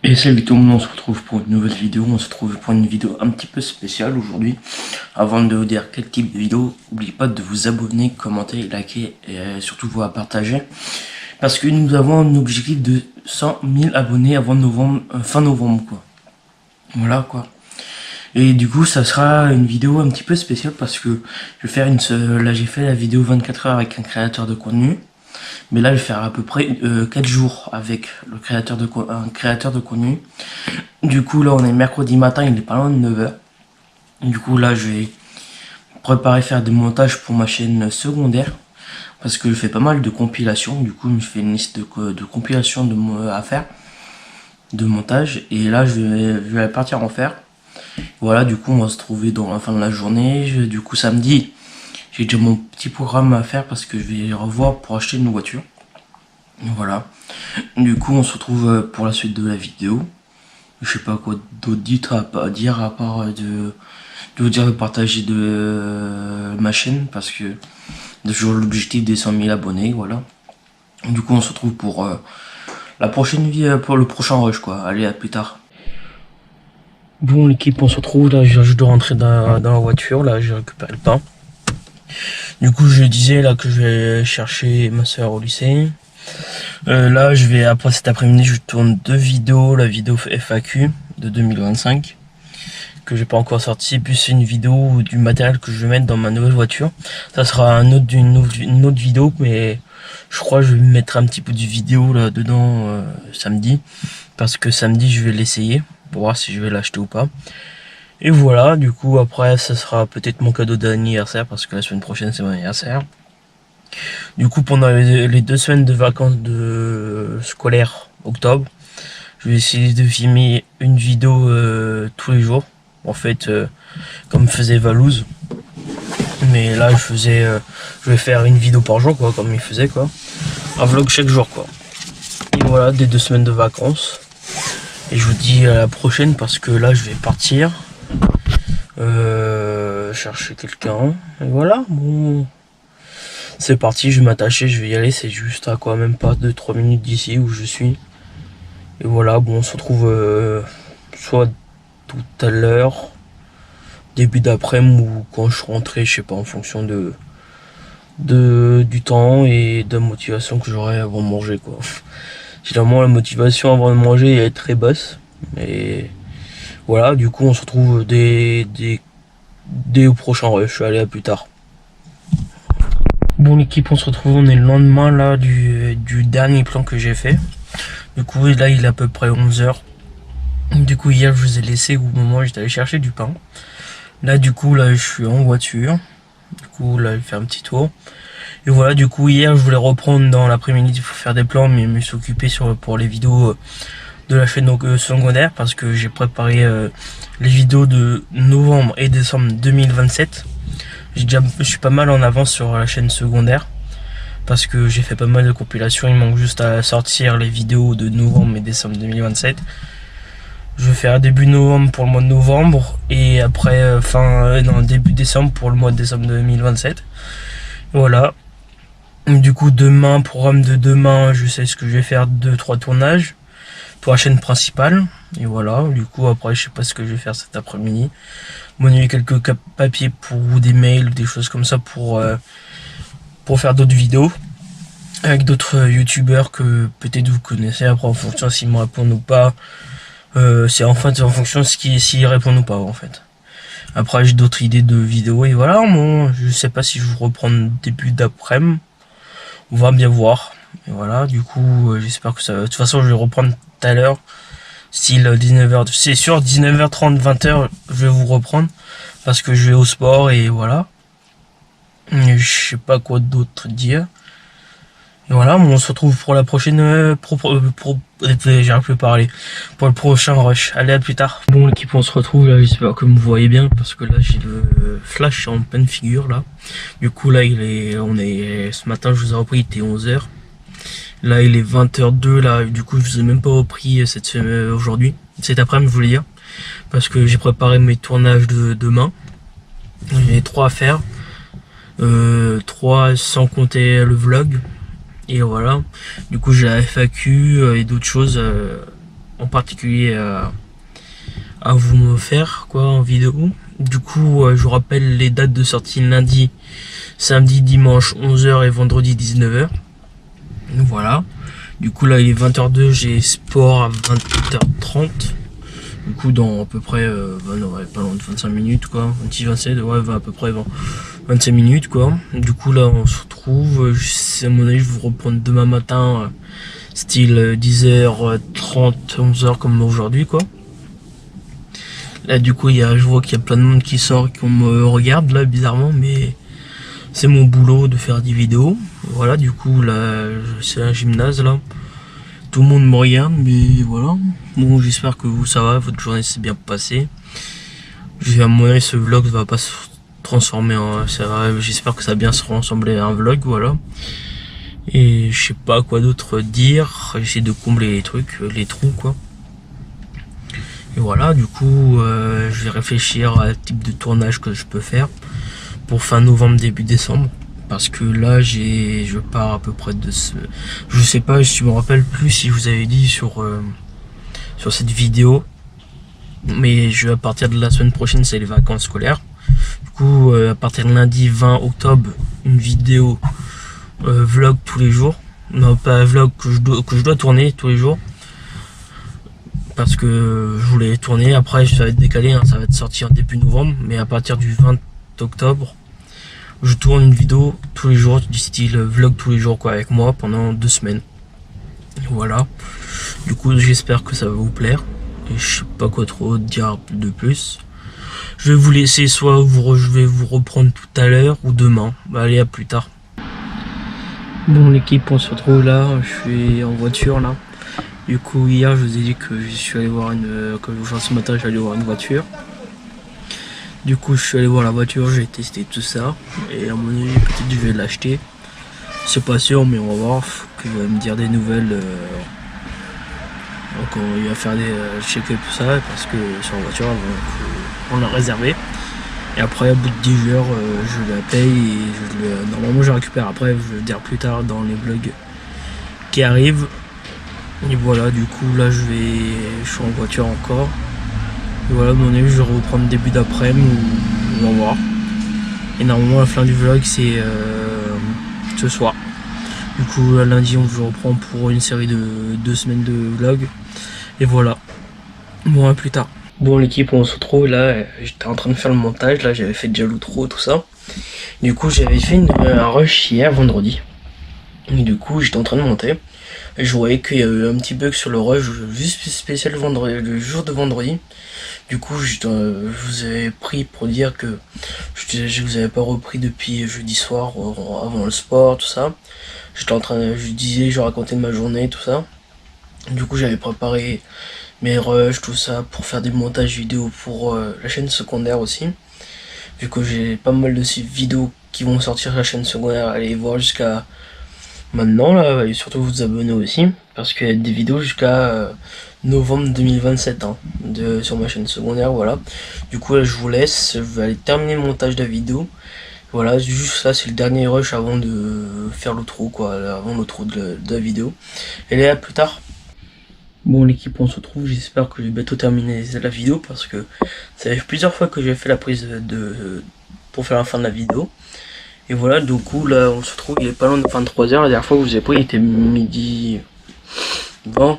Et salut tout le monde, on se retrouve pour une nouvelle vidéo, on se retrouve pour une vidéo un petit peu spéciale aujourd'hui. Avant de vous dire quel type de vidéo, n'oubliez pas de vous abonner, commenter, liker et surtout vous partager. Parce que nous avons un objectif de 100 000 abonnés avant novembre, fin novembre quoi. Voilà quoi. Et du coup ça sera une vidéo un petit peu spéciale parce que je vais faire là j'ai fait la vidéo 24 heures avec un créateur de contenu. Mais là, je vais faire à peu près 4 jours avec un créateur de contenu. Du coup, là, on est mercredi matin, il est pas loin de 9 h. Du coup, là, je vais préparer faire des montages pour ma chaîne secondaire. Parce que je fais pas mal de compilations. Du coup, je fais une liste de compilations à faire. De montage. Et là, je vais partir en faire. Voilà, du coup, on va se trouver dans la fin de la journée. Du coup, samedi, j'ai déjà mon petit programme à faire parce que je vais revoir pour acheter une voiture. Voilà. Du coup, on se retrouve pour la suite de la vidéo. Je sais pas quoi d'autre dire à part de vous dire de partager ma chaîne parce que j'ai toujours l'objectif des 100 000 abonnés. Voilà. Du coup, on se retrouve pour la prochaine vie, pour le prochain rush quoi. Allez, à plus tard. Bon l'équipe, on se retrouve là, je dois rentrer dans la voiture, là j'ai récupéré le pain. Du coup je disais là que je vais chercher ma soeur au lycée. Là je vais, après cet après-midi je tourne 2 vidéos, la vidéo FAQ de 2025 que j'ai pas encore sorti, puis c'est une vidéo du matériel que je vais mettre dans ma nouvelle voiture. Ça sera une autre vidéo, mais je crois que je vais mettre un petit peu de vidéo là dedans samedi, parce que samedi je vais l'essayer pour voir si je vais l'acheter ou pas. Et voilà, du coup après ça sera peut-être mon cadeau d'anniversaire parce que la semaine prochaine c'est mon anniversaire. Du coup pendant les 2 semaines de vacances scolaires octobre, je vais essayer de filmer une vidéo tous les jours. En fait comme faisait Valouz. Mais là je vais faire une vidéo par jour quoi, comme il faisait quoi. Un vlog chaque jour quoi. Et voilà, des 2 semaines de vacances. Et je vous dis à la prochaine parce que là je vais partir chercher quelqu'un. Et voilà, bon. C'est parti, je vais m'attacher, je vais y aller, c'est juste à quoi même pas 2-3 minutes d'ici où je suis. Et voilà, bon on se retrouve soit tout à l'heure, début d'après-midi ou quand je suis rentré, je sais pas, en fonction du temps et de la motivation que j'aurai avant de manger quoi. Généralement la motivation avant de manger est très basse. Mais voilà, du coup on se retrouve dès au prochain rush. Allez, à plus tard. Bon l'équipe, on se retrouve, on est le lendemain là du dernier plan que j'ai fait. Du coup là il est à peu près 11 h. Du coup hier je vous ai laissé au moment où j'étais allé chercher du pain. Là du coup là je suis en voiture. Du coup là je vais faire un petit tour. Et voilà, du coup hier je voulais reprendre dans l'après-midi pour faire des plans, mais je me suis occupé pour les vidéos de la chaîne secondaire parce que j'ai préparé les vidéos de novembre et décembre 2027. Je suis pas mal en avance sur la chaîne secondaire parce que j'ai fait pas mal de compilations. Il manque juste à sortir les vidéos de novembre et décembre 2027. Je vais faire début novembre pour le mois de novembre et après début décembre pour le mois de décembre 2027. Voilà. Du coup demain, programme de demain, je sais ce que je vais faire, 2-3 tournages pour la chaîne principale. Et voilà, du coup après je sais pas ce que je vais faire cet après-midi. Monnayer quelques papiers ou des mails ou des choses comme ça pour faire d'autres vidéos avec d'autres youtubeurs que peut-être vous connaissez. Après en fonction s'ils me répondent ou pas, c'est en fonction de s'ils répondent ou pas en fait. Après j'ai d'autres idées de vidéos et voilà, bon, je sais pas si je vous reprends début d'après-midi. On va bien voir. Et voilà, du coup, j'espère que ça va. De toute façon, je vais reprendre tout à l'heure. Style 19h. C'est sûr, 19h30, 20h, je vais vous reprendre. Parce que je vais au sport et voilà. Et je sais pas quoi d'autre dire. Et voilà, on se retrouve pour la prochaine. J'arrive plus à parler. Pour le prochain rush. Allez, à plus tard. Bon, l'équipe, on se retrouve là. J'espère que vous voyez bien. Parce que là, j'ai le flash en pleine figure là. Du coup, là, ce matin, je vous ai repris, il était 11 h. Là, il est 20h02 là. Du coup, je vous ai même pas repris aujourd'hui. Cet après-midi, je voulais dire. Parce que j'ai préparé mes tournages de demain. J'ai 3 à faire. 3 sans compter le vlog. Et voilà, du coup j'ai la FAQ et d'autres choses en particulier à vous me faire quoi en vidéo. Du coup je vous rappelle les dates de sortie: lundi, samedi, dimanche 11h et vendredi 19h. Voilà. Du coup là il est 20h02, j'ai sport à 20h30. Du coup dans à peu près pas loin de 25 minutes quoi, 26-27, ouais à peu près 25 minutes quoi. Du coup là on se retrouve, à mon avis je vais vous reprendre demain matin, style 10h30, 11h comme aujourd'hui quoi. Là du coup je vois qu'il y a plein de monde qui sort, qui me regarde là bizarrement, mais c'est mon boulot de faire des vidéos. Voilà, du coup là c'est un gymnase là. Tout le monde me regarde, mais voilà. Bon, j'espère que vous ça va, votre journée s'est bien passée. À mon avis ce vlog va pas se transformer en... J'espère que ça va bien se ressembler à un vlog, voilà. Et je sais pas quoi d'autre dire. J'essaie de combler les trucs, les trous quoi. Et voilà, du coup je vais réfléchir à type de tournage que je peux faire pour fin novembre, début décembre. Parce que là je pars à peu près de je sais pas, je me rappelle plus si je vous avais dit sur cette vidéo, mais à partir de la semaine prochaine c'est les vacances scolaires. Du coup à partir de lundi 20 octobre, une vidéo vlog tous les jours. Non, pas un vlog que je dois tourner tous les jours, parce que je voulais tourner. Après ça va être décalé, hein, ça va être sorti en début novembre, mais à partir du 20 octobre je tourne une vidéo tous les jours, du style vlog tous les jours quoi, avec moi pendant 2 semaines. Voilà. Du coup j'espère que ça va vous plaire. Et je sais pas quoi trop dire de plus. Je vais vous laisser, soit je vais vous reprendre tout à l'heure ou demain. Bah, allez, à plus tard. Bon l'équipe, on se retrouve là, je suis en voiture là. Du coup hier je vous ai dit que je suis allé voir ce matin j'allais voir une voiture. Du coup je suis allé voir la voiture, j'ai testé tout ça, et à mon avis peut-être je vais l'acheter. C'est pas sûr, mais on va voir, faut qu'il va me dire des nouvelles. Donc il va faire des check-up tout ça, parce que sur la voiture on l'a réservé. Et après au bout de 10 heures je la paye et normalement je la récupère. Après je vais le dire plus tard dans les vlogs qui arrivent. Et voilà, du coup là je suis en voiture encore. Et voilà, à mon avis je vais reprendre début d'après-midi, on va voir. Et normalement la fin du vlog c'est ce soir. Du coup lundi on se reprend pour une série de 2 semaines de vlog. Et voilà. Bon, à plus tard. Bon l'équipe, on se retrouve là, j'étais en train de faire le montage, là j'avais fait déjà l'outro, tout ça. Du coup j'avais fait un rush hier vendredi. Et du coup j'étais en train de monter. Et je voyais qu'il y a eu un petit bug sur le rush, juste spécial le jour de vendredi. Du coup je vous avais pris pour dire que je vous avais pas repris depuis jeudi soir, avant le sport, tout ça. Je racontais ma journée, tout ça. Du coup j'avais préparé mes rushs, tout ça, pour faire des montages vidéo pour la chaîne secondaire aussi. Vu que j'ai pas mal de ces vidéos qui vont sortir sur la chaîne secondaire, allez voir jusqu'à maintenant là, et surtout vous abonner aussi, parce qu'il y a des vidéos jusqu'à novembre 2027 hein, sur ma chaîne secondaire, voilà. Du coup là je vous laisse, je vais aller terminer le montage de la vidéo. Voilà, juste ça, c'est le dernier rush avant de faire l'outro quoi, avant l'outro de la vidéo. Et là, à plus tard. Bon l'équipe, on se retrouve, j'espère que je vais bientôt terminer la vidéo, parce que ça fait plusieurs fois que j'ai fait la prise pour faire la fin de la vidéo. Et voilà, du coup là on se retrouve, il est pas loin de 23h, la dernière fois que je vous ai pris il était midi 20,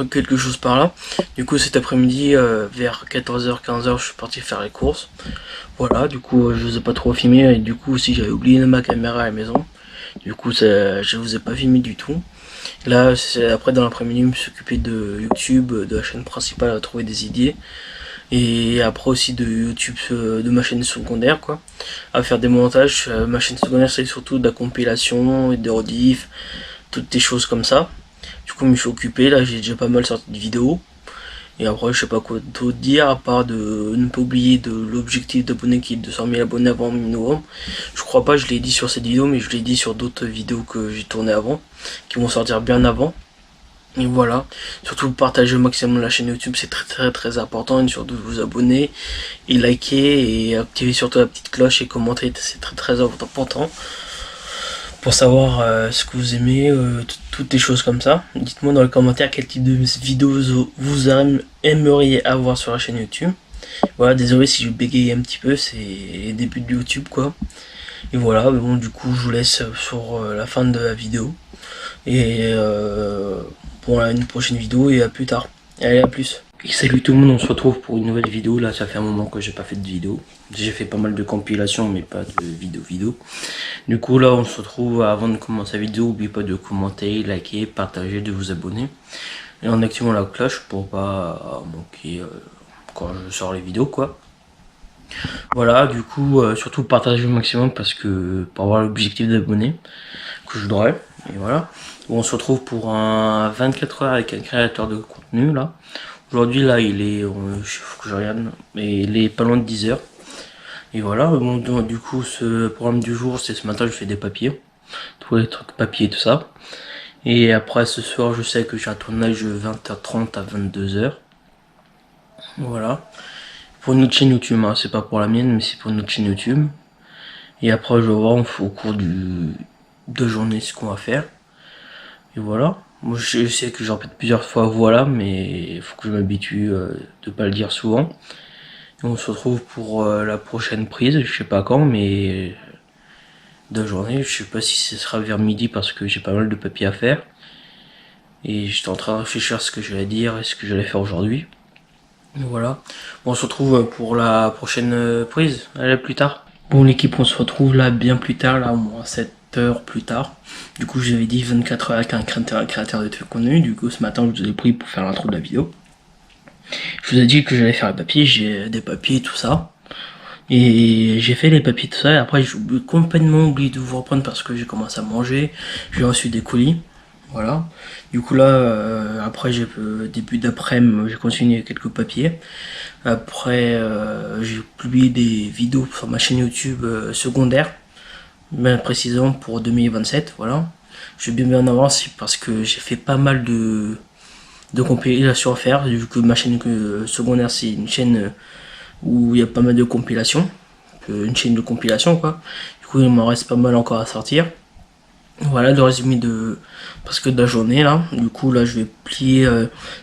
quelque chose par là. Du coup cet après-midi vers 14h, 15h je suis parti faire les courses. Voilà, du coup je vous ai pas trop filmé, et du coup aussi j'avais oublié ma caméra à la maison. Du coup je vous ai pas filmé du tout. Là, après dans l'après-midi, je me suis occupé de YouTube, de la chaîne principale, à trouver des idées. Et après aussi de YouTube, de ma chaîne secondaire, quoi. À faire des montages. Ma chaîne secondaire, c'est surtout de la compilation et des rediff, toutes des choses comme ça. Du coup, je me suis occupé. Là, j'ai déjà pas mal sorti de vidéos. Et après, je sais pas quoi d'autre dire, à part de ne pas oublier de l'objectif d'abonnés qui est de 200 000 abonnés avant mi-novembre. Je crois pas, je l'ai dit sur cette vidéo, mais je l'ai dit sur d'autres vidéos que j'ai tournées avant, qui vont sortir bien avant. Et voilà, surtout partagez au maximum la chaîne YouTube, c'est très important, et surtout vous abonner et liker et activer surtout la petite cloche et commenter, c'est très important pour savoir ce que vous aimez, toutes les choses comme ça. Dites-moi dans les commentaires quel type de vidéos vous aimeriez avoir sur la chaîne YouTube. Voilà, désolé si je bégaye un petit peu, c'est les débuts de YouTube quoi. Et voilà, mais bon, du coup je vous laisse sur la fin de la vidéo. Et pour une prochaine vidéo, et à plus tard. Allez, à plus. Et salut tout le monde, on se retrouve pour une nouvelle vidéo. Là ça fait un moment que j'ai pas fait de vidéo. J'ai fait pas mal de compilations mais pas de vidéo. Du coup là on se retrouve. Avant de commencer la vidéo, n'oubliez pas de commenter, liker, partager, de vous abonner. Et en activant la cloche pour pas manquer quand je sors les vidéos quoi. Voilà, du coup surtout partager au maximum parce que pour avoir l'objectif d'abonnés que je voudrais. Et voilà, on se retrouve pour un 24 heures avec un créateur de contenu là. Aujourd'hui là il est, faut que je regarde, mais il est pas loin de 10 heures. Et voilà, bon, du coup ce programme du jour c'est ce matin je fais des papiers, tous les trucs papier tout ça. Et après ce soir je sais que j'ai un tournage de 20h30 à 22h. Voilà, pour une autre chaîne YouTube, hein. C'est pas pour la mienne mais c'est pour une autre chaîne YouTube. Et après je vais voir au cours de journée ce qu'on va faire. Et voilà. Moi je sais que j'en répète plusieurs fois voilà, mais il faut que je m'habitue de pas le dire souvent. Et on se retrouve pour la prochaine prise, je sais pas quand, mais de journée, je sais pas si ce sera vers midi parce que j'ai pas mal de papiers à faire. Et j'étais en train de réfléchir à ce que j'allais dire et ce que j'allais faire aujourd'hui. Voilà. Bon, on se retrouve pour la prochaine prise. Allez, à plus tard. Bon l'équipe, on se retrouve là bien plus tard, là au moins 7 heures plus tard. Du coup j'avais dit 24 heures avec un créateur de contenu. Du coup ce matin je vous ai pris pour faire l'intro de la vidéo. Je vous ai dit que j'allais faire les papiers, j'ai des papiers tout ça. Et j'ai fait les papiers tout ça et après j'ai complètement oublié de vous reprendre parce que j'ai commencé à manger. J'ai reçu des colis. Voilà. Du coup là, après j'ai début d'après-midi, j'ai continué quelques papiers. Après j'ai publié des vidéos sur ma chaîne YouTube secondaire, bien précisément pour 2027. Voilà. Je vais bien en avance parce que j'ai fait pas mal de compilations à faire, vu que ma chaîne secondaire c'est une chaîne où il y a pas mal de compilations, une chaîne de compilation quoi. Du coup il m'en reste pas mal encore à sortir. Voilà le résumé de la journée là. Du coup là je vais plier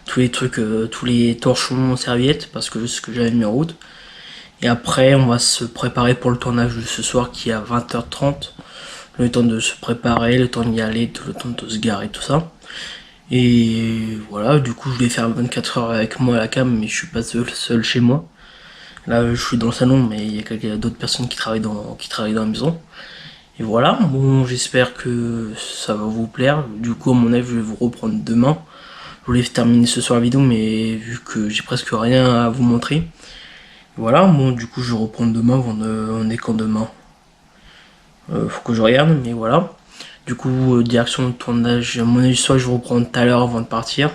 tous les trucs, tous les torchons serviettes parce que ce que j'avais mis en route. Et après on va se préparer pour le tournage de ce soir qui est à 20h30. Le temps de se préparer, le temps d'y aller, le temps de se garer, tout ça. Et voilà, du coup je vais faire 24 heures avec moi à la cam, mais je suis pas seul chez moi. Là je suis dans le salon, mais il y a d'autres personnes qui travaillent dans la maison. Et voilà, bon j'espère que ça va vous plaire. Du coup à mon avis je vais vous reprendre demain. Je voulais terminer ce soir la vidéo, mais vu que j'ai presque rien à vous montrer. Et voilà, bon du coup je vais reprendre demain, on est quand demain faut que je regarde, mais voilà. Du coup, direction de tournage, à mon avis, soit je vais reprendre tout à l'heure avant de partir,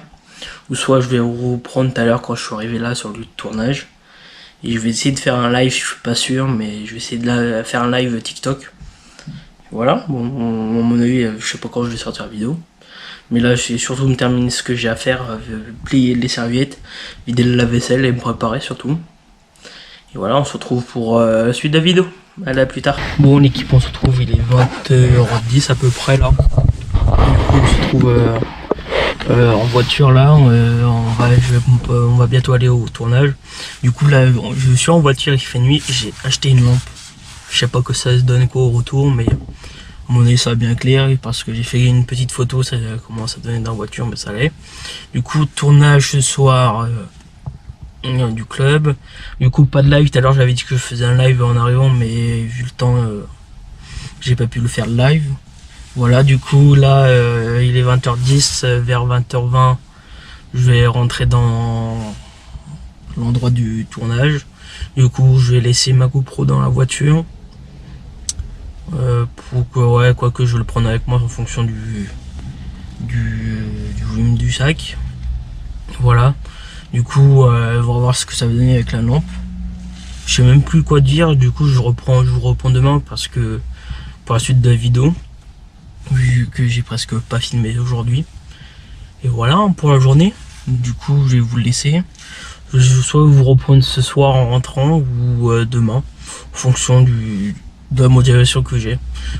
ou soit je vais reprendre tout à l'heure quand je suis arrivé là sur le lieu de tournage. Et je vais essayer de faire un live, je suis pas sûr, mais je vais essayer de faire un live TikTok. Voilà, bon, à mon avis, je sais pas quand je vais sortir la vidéo. Mais là, je vais surtout me terminer ce que j'ai à faire, plier les serviettes, vider le lave-vaisselle et me préparer surtout. Et voilà, on se retrouve pour la suite de la vidéo. Allez, à plus tard. Bon l'équipe, on se retrouve, il est 20h10 à peu près là. Du coup on se trouve en voiture là, on va bientôt aller au tournage. Du coup là je suis en voiture, il fait nuit, j'ai acheté une lampe. Je sais pas que ça se donne quoi au retour, mais à mon avis ça va bien clair parce que j'ai fait une petite photo, ça commence à donner dans la voiture, mais ça allait. Du coup tournage ce soir du club. Du coup pas de live, tout à l'heure j'avais dit que je faisais un live en arrivant, mais vu le temps j'ai pas pu le faire live. Voilà, du coup là il est 20h10, vers 20h20 je vais rentrer dans l'endroit du tournage. Du coup je vais laisser ma GoPro dans la voiture pour que quoi que je le prenne avec moi en fonction du volume du sac. Voilà. Du coup, on va voir ce que ça va donner avec la lampe. Je sais même plus quoi dire, du coup je vous reprends demain parce que pour la suite de la vidéo, vu que j'ai presque pas filmé aujourd'hui. Et voilà pour la journée. Du coup je vais vous le laisser. Je vais soit vous reprendre ce soir en rentrant ou demain, en fonction de la motivation que j'ai.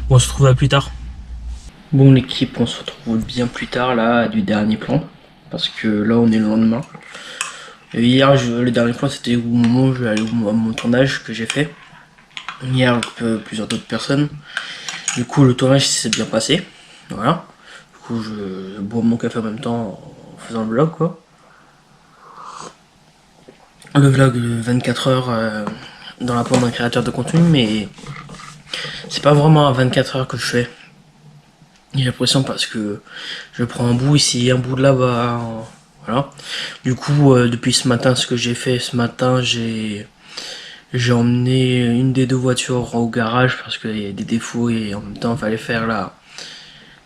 Bon, on se retrouve à plus tard. Bon l'équipe, on se retrouve bien plus tard là du dernier plan, parce que là on est le lendemain. Et hier le dernier plan c'était au moment où je vais aller à mon tournage que j'ai fait. Hier avec plusieurs d'autres personnes. Du coup le tournage s'est bien passé. Voilà. Du coup je bois mon café en même temps en faisant le vlog quoi. Le vlog 24 heures dans la peau d'un créateur de contenu, mais c'est pas vraiment à 24 heures que je fais. J'ai l'impression parce que je prends un bout ici, un bout de là-bas, voilà. Du coup, depuis ce matin, ce que j'ai fait ce matin, j'ai emmené une des deux voitures au garage parce qu'il y a des défauts et en même temps, il fallait faire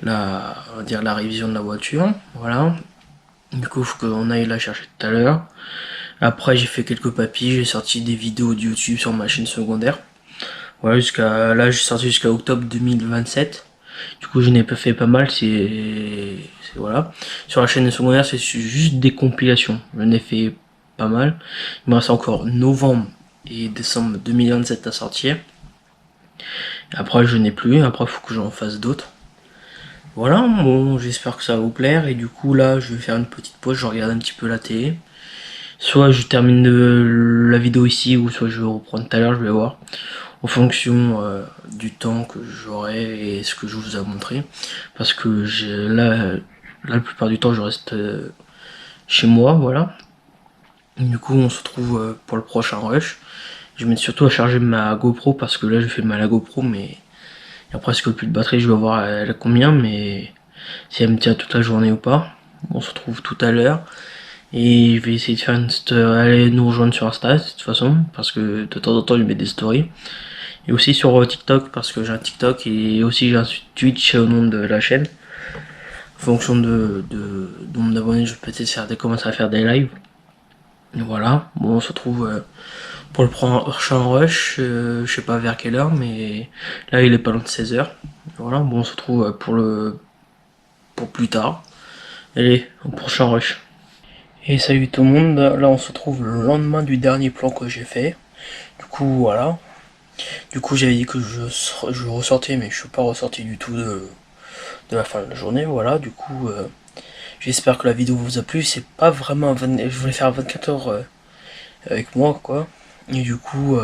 on va dire la révision de la voiture, voilà. Du coup, il faut qu'on aille la chercher tout à l'heure. Après, j'ai fait quelques papiers, j'ai sorti des vidéos de YouTube sur ma chaîne secondaire. Voilà, là, j'ai sorti jusqu'à octobre 2027. Du coup, je n'ai pas fait pas mal, voilà. Sur la chaîne secondaire, c'est juste des compilations. Je n'ai fait pas mal. Il me reste encore novembre et décembre 2027 à sortir. Après, je n'ai plus. Après, il faut que j'en fasse d'autres. Voilà, bon, j'espère que ça va vous plaire. Et du coup, là, je vais faire une petite pause. Je regarde un petit peu la télé. Soit je termine la vidéo ici, ou soit je vais reprendre tout à l'heure, je vais voir. En fonction du temps que j'aurai et ce que je vous ai montré. Parce que là, la plupart du temps, je reste chez moi, voilà. Du coup, on se retrouve pour le prochain rush. Je vais mettre surtout à charger ma GoPro, parce que là, je fais mal à la GoPro, mais il y a presque plus de batterie. Je vais voir elle a combien, mais si elle me tient toute la journée ou pas. On se retrouve tout à l'heure. Et je vais essayer de faire aller nous rejoindre sur Insta de toute façon, parce que de temps en temps je mets des stories. Et aussi sur TikTok, parce que j'ai un TikTok et aussi j'ai un Twitch au nom de la chaîne. En fonction de nombre d'abonnés, je peux peut-être commencer à faire des lives. Et voilà, bon on se retrouve pour le prochain rush, je sais pas vers quelle heure, mais là il est pas loin de 16h. Voilà, bon on se retrouve pour plus tard. Allez, au prochain rush. Et salut tout le monde, là on se trouve le lendemain du dernier plan que j'ai fait. Du coup voilà. Du coup j'avais dit que je ressortais, mais je suis pas ressorti du tout de la fin de la journée. Voilà, du coup j'espère que la vidéo vous a plu. C'est pas vraiment je voulais faire 24 heures avec moi quoi. Et du coup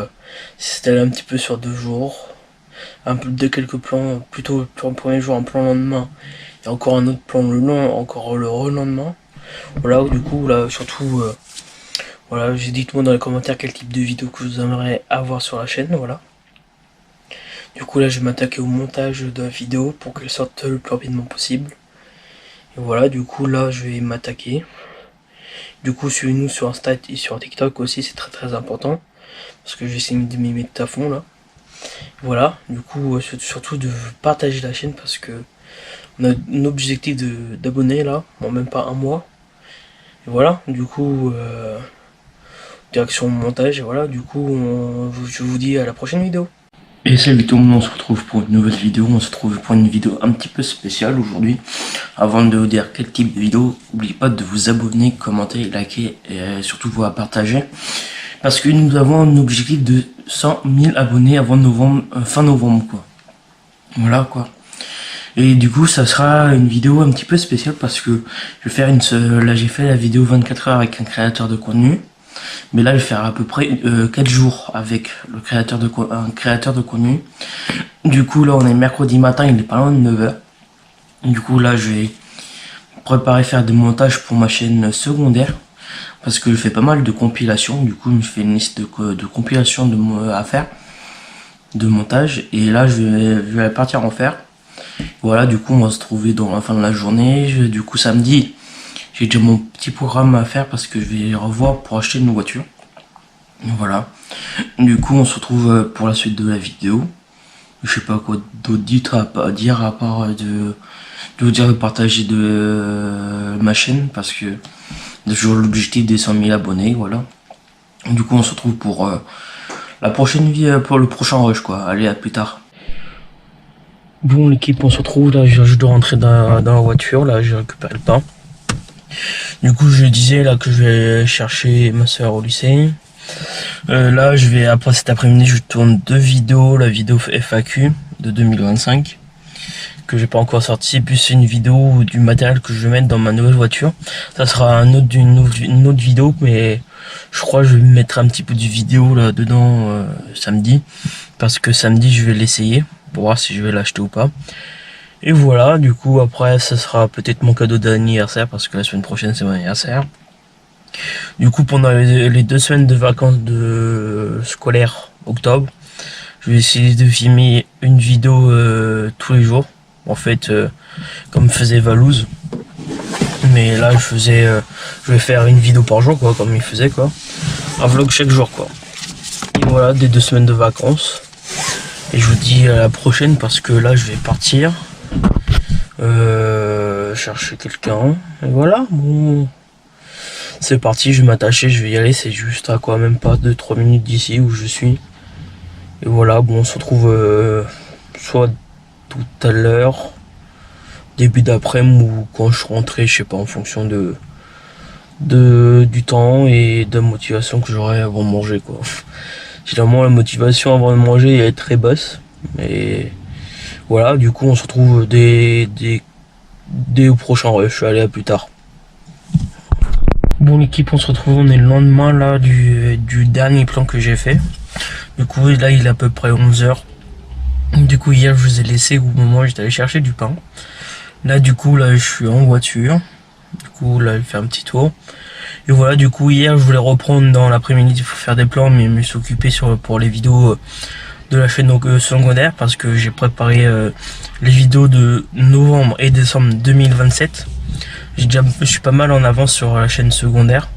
c'était un petit peu sur 2 jours. Un peu de quelques plans, plutôt le premier jour, un plan le lendemain. Et encore un autre plan encore le relendemain. Voilà, du coup là surtout voilà, dites-moi dans les commentaires quel type de vidéo que vous aimeriez avoir sur la chaîne, voilà. Du coup là je vais m'attaquer au montage de la vidéo pour qu'elle sorte le plus rapidement possible. Et voilà, du coup là je vais m'attaquer. Du coup suivez-nous sur Insta et sur TikTok aussi, c'est très très important. Parce que j'essaie de m'y mettre à fond là. Voilà, du coup surtout de partager la chaîne parce que on a un objectif d'abonnés là, en même pas un mois. Et voilà, du coup direction montage, et voilà, du coup je vous dis à la prochaine vidéo. Et salut tout le monde, on se retrouve pour une nouvelle vidéo, on se retrouve pour une vidéo un petit peu spéciale aujourd'hui. Avant de vous dire quel type de vidéo, n'oubliez pas de vous abonner, commenter, liker et surtout vous partager. Parce que nous avons un objectif de 100 000 abonnés avant novembre, fin novembre quoi. Voilà quoi. Et du coup ça sera une vidéo un petit peu spéciale parce que je vais faire là j'ai fait la vidéo 24 heures avec un créateur de contenu. Mais là je vais faire à peu près 4 jours avec un créateur de contenu. Du coup là on est mercredi matin, il est pas loin de 9h. Du coup là je vais préparer faire des montages pour ma chaîne secondaire. Parce que je fais pas mal de compilations. Du coup je fais une liste de compilations à faire. De montage. Et là je vais partir en faire. Voilà, du coup on va se trouver dans la fin de la journée. Du coup samedi, j'ai déjà mon petit programme à faire parce que je vais revoir pour acheter une voiture. Voilà. Du coup on se retrouve pour la suite de la vidéo. Je sais pas quoi d'autre dire à part de vous dire de partager ma chaîne parce que j'ai toujours l'objectif des 100 000 abonnés, voilà. Du coup on se retrouve pour la prochaine vidéo, pour le prochain rush quoi. Allez, à plus tard. Bon l'équipe, on se retrouve là, je dois rentrer dans la voiture, là j'ai récupéré le pain. Du coup je disais là que je vais chercher ma soeur au lycée. Là je vais, après cet après-midi je tourne 2 vidéos, la vidéo FAQ de 2025. que j'ai pas encore sorti, plus c'est une vidéo du matériel que je vais mettre dans ma nouvelle voiture. Ça sera une autre vidéo, mais je crois que je vais mettre un petit peu du vidéo là dedans samedi, parce que samedi je vais l'essayer pour voir si je vais l'acheter ou pas. Et voilà, du coup après ça sera peut-être mon cadeau d'anniversaire, parce que la semaine prochaine c'est mon anniversaire. Du coup pendant les 2 semaines de vacances de scolaire octobre, je vais essayer de filmer une vidéo tous les jours, en fait, comme faisait Valouz. Mais là je vais faire une vidéo par jour, quoi, comme il faisait, quoi. Un vlog chaque jour, quoi. Et voilà, des 2 semaines de vacances. Et je vous dis à la prochaine, parce que là je vais partir chercher quelqu'un. Et voilà, bon, c'est parti, je vais m'attacher, je vais y aller. C'est juste à quoi, même pas 2-3 minutes d'ici où je suis. Et voilà, bon, on se retrouve soit tout à l'heure, début d'après-midi, ou quand je suis rentré, je sais pas, en fonction du temps et de la motivation que j'aurai avant de manger, quoi. Généralement la motivation avant de manger est très basse, mais voilà, du coup on se retrouve dès au prochain rush. Allez, à plus tard. Bon l'équipe, on se retrouve, on est le lendemain là du dernier plan que j'ai fait. Du coup là il est à peu près 11h. Du coup hier je vous ai laissé au moment où j'étais allé chercher du pain. Là du coup là je suis en voiture. Du coup là je fais un petit tour. Et voilà, du coup hier je voulais reprendre dans l'après-midi pour faire des plans, mais je me suis occupé pour les vidéos de la chaîne secondaire, parce que j'ai préparé les vidéos de novembre et décembre 2027. Je suis pas mal en avance sur la chaîne secondaire,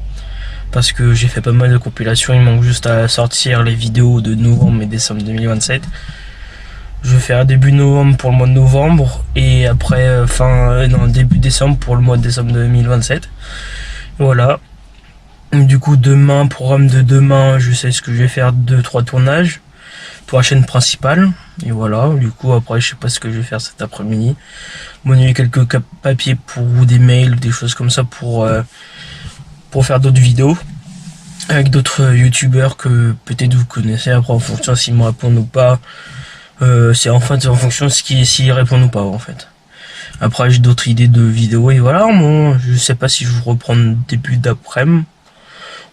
parce que j'ai fait pas mal de compilations. Il manque juste à sortir les vidéos de novembre et décembre 2027. Je vais faire début novembre pour le mois de novembre, et après début décembre pour le mois de décembre 2027. Voilà. Du coup demain, programme de demain, je sais ce que je vais faire, 2-3 tournages pour la chaîne principale. Et voilà, du coup après je sais pas ce que je vais faire cet après-midi. Bon, il y a quelques papiers ou des mails, des choses comme ça pour faire d'autres vidéos avec d'autres youtubeurs que peut-être vous connaissez. Après en fonction s'ils me répondent ou pas, c'est en fonction de s'ils répondent ou pas en fait. Après j'ai d'autres idées de vidéos, et voilà. Bon, je sais pas si je vous reprends début d'après-midi,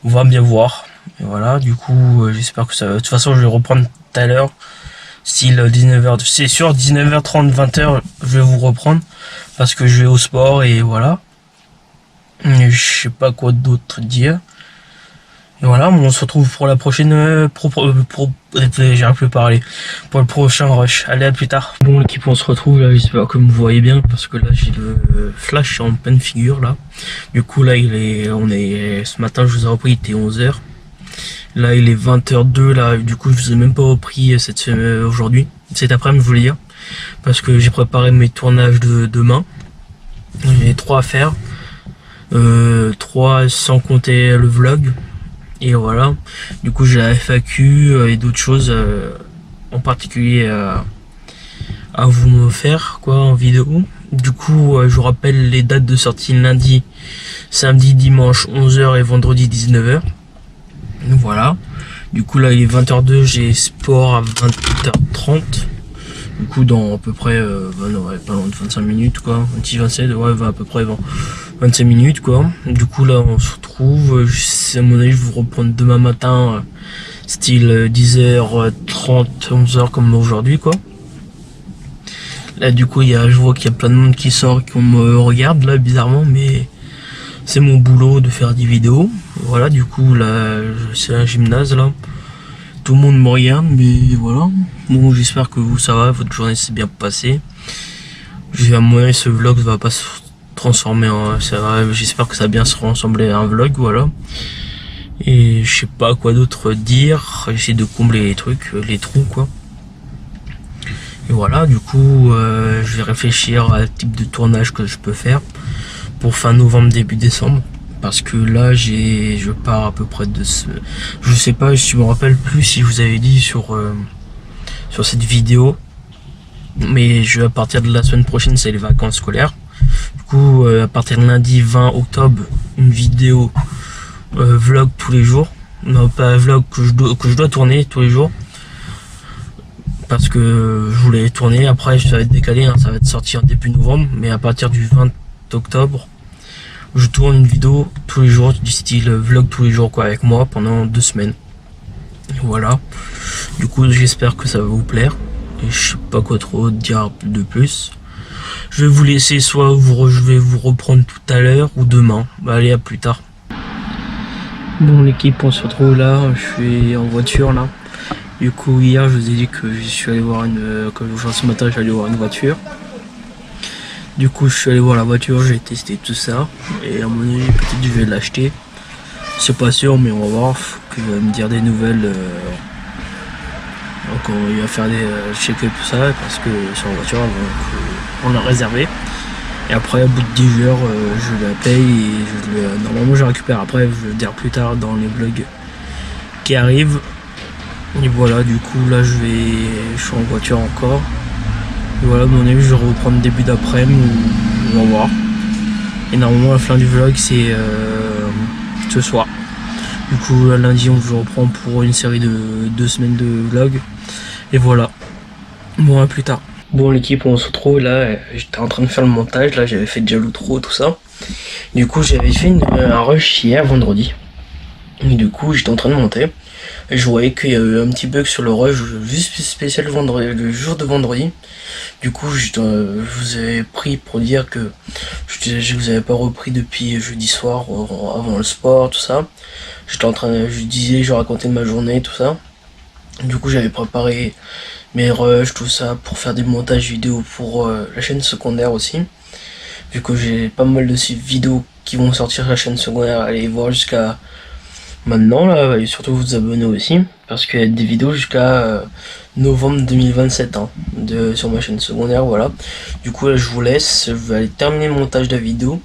on va bien voir. Et voilà, du coup j'espère que ça va. De toute façon je vais reprendre tout à l'heure, style 19h, c'est sûr 19h30, 20h je vais vous reprendre, parce que je vais au sport. Et voilà, et je sais pas quoi d'autre dire. Et voilà, on se retrouve pour la prochaine j'arrive plus à parler, pour le prochain rush. Allez, à plus tard. Bon l'équipe, on se retrouve là, j'espère que vous voyez bien, parce que là j'ai le flash en pleine figure là. Du coup là ce matin je vous ai repris, il était 11h. Là il est 20h02 là, du coup je vous ai même pas repris aujourd'hui, cet après-midi je voulais dire, parce que j'ai préparé mes tournages de demain. J'ai 3 à faire, 3 sans compter le vlog. Et voilà, du coup j'ai la FAQ et d'autres choses en particulier à vous me faire, quoi, en vidéo. Du coup je vous rappelle les dates de sortie: lundi, samedi, dimanche 11h et vendredi 19h. Voilà, du coup là il est 20h02, j'ai sport à 20h30. Du coup dans à peu près pas loin de 25 minutes, quoi, un petit 27, ouais, à peu près 25 minutes, quoi. Du coup là on se retrouve, à mon avis je vais vous reprendre demain matin, style 10h30, 11h comme aujourd'hui, quoi. Là du coup je vois qu'il y a plein de monde qui sort, qui me regarde là bizarrement, mais c'est mon boulot de faire des vidéos. Voilà, du coup là c'est un gymnase là, tout le monde me regarde, mais voilà. Bon, j'espère que vous ça va, votre journée s'est bien passée. À mon avis ce vlog va pas se transformer en... J'espère que ça va bien se ressembler à un vlog, voilà. Et je sais pas quoi d'autre dire, j'essaie de combler les trucs, les trous, quoi. Et voilà, du coup je vais réfléchir à type de tournage que je peux faire pour fin novembre, début décembre, parce que là je pars à peu près de je sais pas, je me rappelle plus si je vous avais dit sur cette vidéo, mais à partir de la semaine prochaine c'est les vacances scolaires. Du coup à partir de lundi 20 octobre, une vidéo vlog tous les jours, non pas vlog que je dois tourner tous les jours, parce que je voulais tourner. Après ça va être décalé, hein, ça va être sorti en début novembre, mais à partir du 20 octobre je tourne une vidéo tous les jours du style vlog tous les jours quoi, avec moi pendant 2 semaines. Et voilà, du coup j'espère que ça va vous plaire et je sais pas quoi trop dire de plus. Je vais vous laisser, soit je vais vous reprendre tout à l'heure ou demain. Bah allez, à plus tard. Bon l'équipe, on se retrouve là, je suis en voiture là. Du coup hier je vous ai dit que je suis allé voir ce matin j'allais voir une voiture. Du coup je suis allé voir la voiture, j'ai testé tout ça. Et à mon avis peut-être je vais l'acheter. C'est pas sûr mais on va voir, faut qu'il va me dire des nouvelles. Donc il va faire des check-up tout ça parce que sur la voiture on l'a réservé. Et après au bout de 10 jours je la paye et normalement je la récupère. Après je vais le dire plus tard dans les vlogs qui arrivent. Et voilà, du coup là je suis en voiture encore. Et voilà, à mon avis je vais reprendre début d'après-midi ou on va voir. Et normalement la fin du vlog c'est ce soir. Du coup lundi on se reprend pour une série de 2 semaines de vlog. Et voilà. Bon, à plus tard. Bon l'équipe, on se retrouve là, j'étais en train de faire le montage, là j'avais fait déjà l'outro tout ça. Du coup j'avais fait un rush hier vendredi. Et du coup j'étais en train de monter. Et je voyais qu'il y a eu un petit bug sur le rush juste spécial vendredi, le jour de vendredi. Du coup je vous avais pris pour dire que je vous avais pas repris depuis jeudi soir avant le sport, tout ça. Je racontais ma journée, tout ça. Du coup j'avais préparé mes rushs, tout ça, pour faire des montages vidéo pour la chaîne secondaire aussi. Vu que j'ai pas mal de ces vidéos qui vont sortir sur la chaîne secondaire, allez voir jusqu'à maintenant là, et surtout vous abonner aussi, parce qu'il y a des vidéos jusqu'à novembre 2027 hein, sur ma chaîne secondaire, voilà. Du coup là je vous laisse, je vais aller terminer le montage de la vidéo.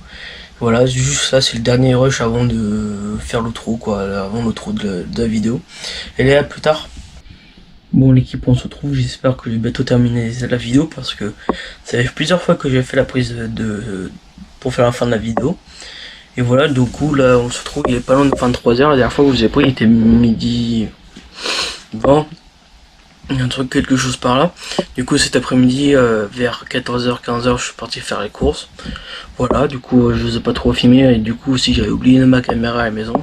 Voilà, juste ça c'est le dernier rush avant de faire l'outro quoi, avant l'outro de la vidéo. Et là, à plus tard. Bon l'équipe, on se retrouve, j'espère que je vais bientôt terminer la vidéo parce que ça fait plusieurs fois que j'ai fait la prise pour faire la fin de la vidéo. Et voilà, du coup là on se retrouve, il est pas loin de 23h, la dernière fois que vous avez pris il était midi 20, quelque chose par là. Du coup cet après-midi vers 14h, 15h je suis parti faire les courses. Voilà, du coup je vous ai pas trop filmé et du coup aussi j'avais oublié ma caméra à la maison.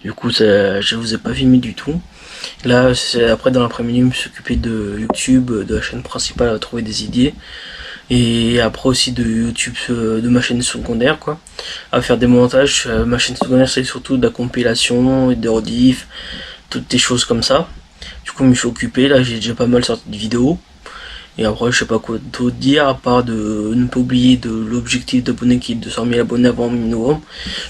Du coup je vous ai pas filmé du tout. Là, après dans l'après-midi, je me suis occupé de YouTube, de la chaîne principale à trouver des idées. Et après aussi de YouTube, de ma chaîne secondaire, quoi. À faire des montages. Ma chaîne secondaire, c'est surtout de la compilation, des rediffs, toutes des choses comme ça. Du coup, je me suis occupé. Là, j'ai déjà pas mal sorti de vidéos. Et après, je sais pas quoi d'autre dire, à part de ne pas oublier de l'objectif d'abonnés qui est de 200 000 abonnés avant mi-novembre.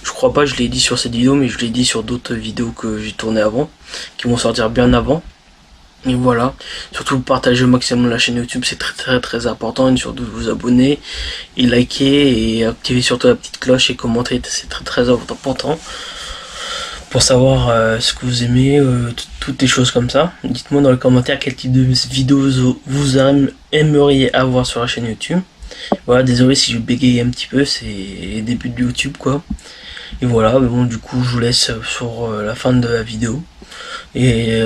Je crois pas, je l'ai dit sur cette vidéo, mais je l'ai dit sur d'autres vidéos que j'ai tournées avant, qui vont sortir bien avant. Et voilà, surtout partagez au maximum la chaîne YouTube, c'est très important, et surtout vous abonner, et liker, et activer surtout la petite cloche, et commenter, c'est très important. Pour savoir ce que vous aimez, toutes les choses comme ça. Dites-moi dans les commentaires quel type de vidéos vous aimeriez avoir sur la chaîne YouTube. Voilà, désolé si je bégaye un petit peu, c'est les débuts de YouTube quoi. Et voilà, mais bon du coup je vous laisse sur la fin de la vidéo. Et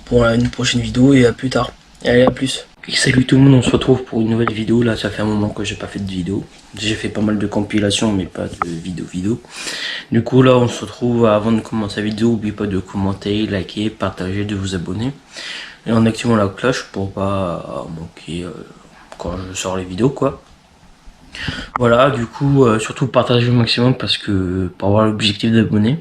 pour une prochaine vidéo et à plus tard. Allez, à plus. Salut tout le monde, on se retrouve pour une nouvelle vidéo. Là ça fait un moment que j'ai pas fait de vidéo. J'ai fait pas mal de compilations mais pas de vidéo. Du coup là on se retrouve, avant de commencer la vidéo, n'oubliez pas de commenter, liker, partager, de vous abonner. Et en activant la cloche pour pas manquer quand je sors les vidéos quoi. Voilà, du coup surtout partager au maximum parce que pour avoir l'objectif d'abonnés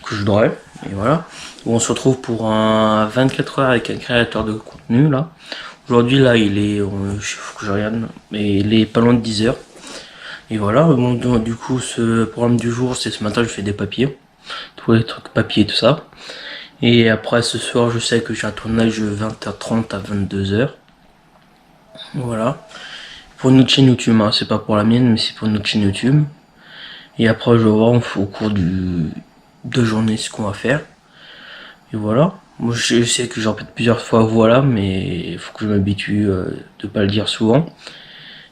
que je voudrais. Et voilà. On se retrouve pour un 24 heures avec un créateur de contenu là. Aujourd'hui là il est, faut que je regarde, mais il est pas loin de 10 heures. Et voilà, bon, du coup ce programme du jour c'est ce matin je fais des papiers. Tous les trucs papier tout ça. Et après ce soir je sais que j'ai un tournage de 20h30 à 22h. Voilà. Pour une autre chaîne YouTube, hein. C'est pas pour la mienne mais c'est pour une autre chaîne YouTube. Et après je vais voir au cours de journée ce qu'on va faire. Et voilà. Moi je sais que j'en répète plusieurs fois voilà, mais il faut que je m'habitue de pas le dire souvent.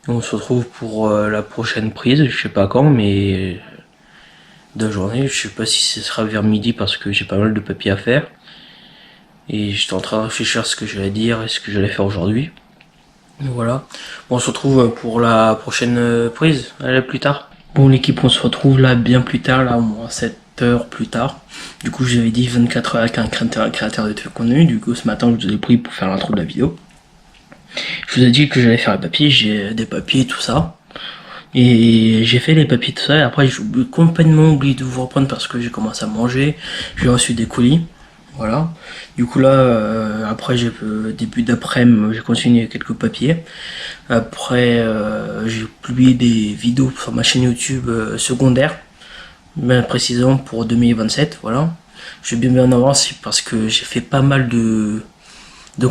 Et on se retrouve pour la prochaine prise, je sais pas quand, mais de journée, je sais pas si ce sera vers midi parce que j'ai pas mal de papiers à faire. Et j'étais en train de réfléchir à ce que j'allais dire et ce que j'allais faire aujourd'hui. Voilà. Bon, on se retrouve pour la prochaine prise. Allez, plus tard. Bon, l'équipe, on se retrouve là bien plus tard, là au moins 7 heures plus tard. Du coup, j'avais dit 24 heures avec un créateur de contenu. Du coup, ce matin, je vous ai pris pour faire l'intro de la vidéo. Je vous ai dit que j'allais faire les papiers, j'ai des papiers, tout ça. Et j'ai fait les papiers, tout ça. Et après, j'ai complètement oublié de vous reprendre parce que j'ai commencé à manger. J'ai reçu des colis. Voilà. Du coup là, après début d'après-midi, j'ai continué quelques papiers. Après, j'ai publié des vidéos sur ma chaîne YouTube secondaire, bien précisément pour 2027. Voilà. Je vais bien en avance parce que j'ai fait pas mal de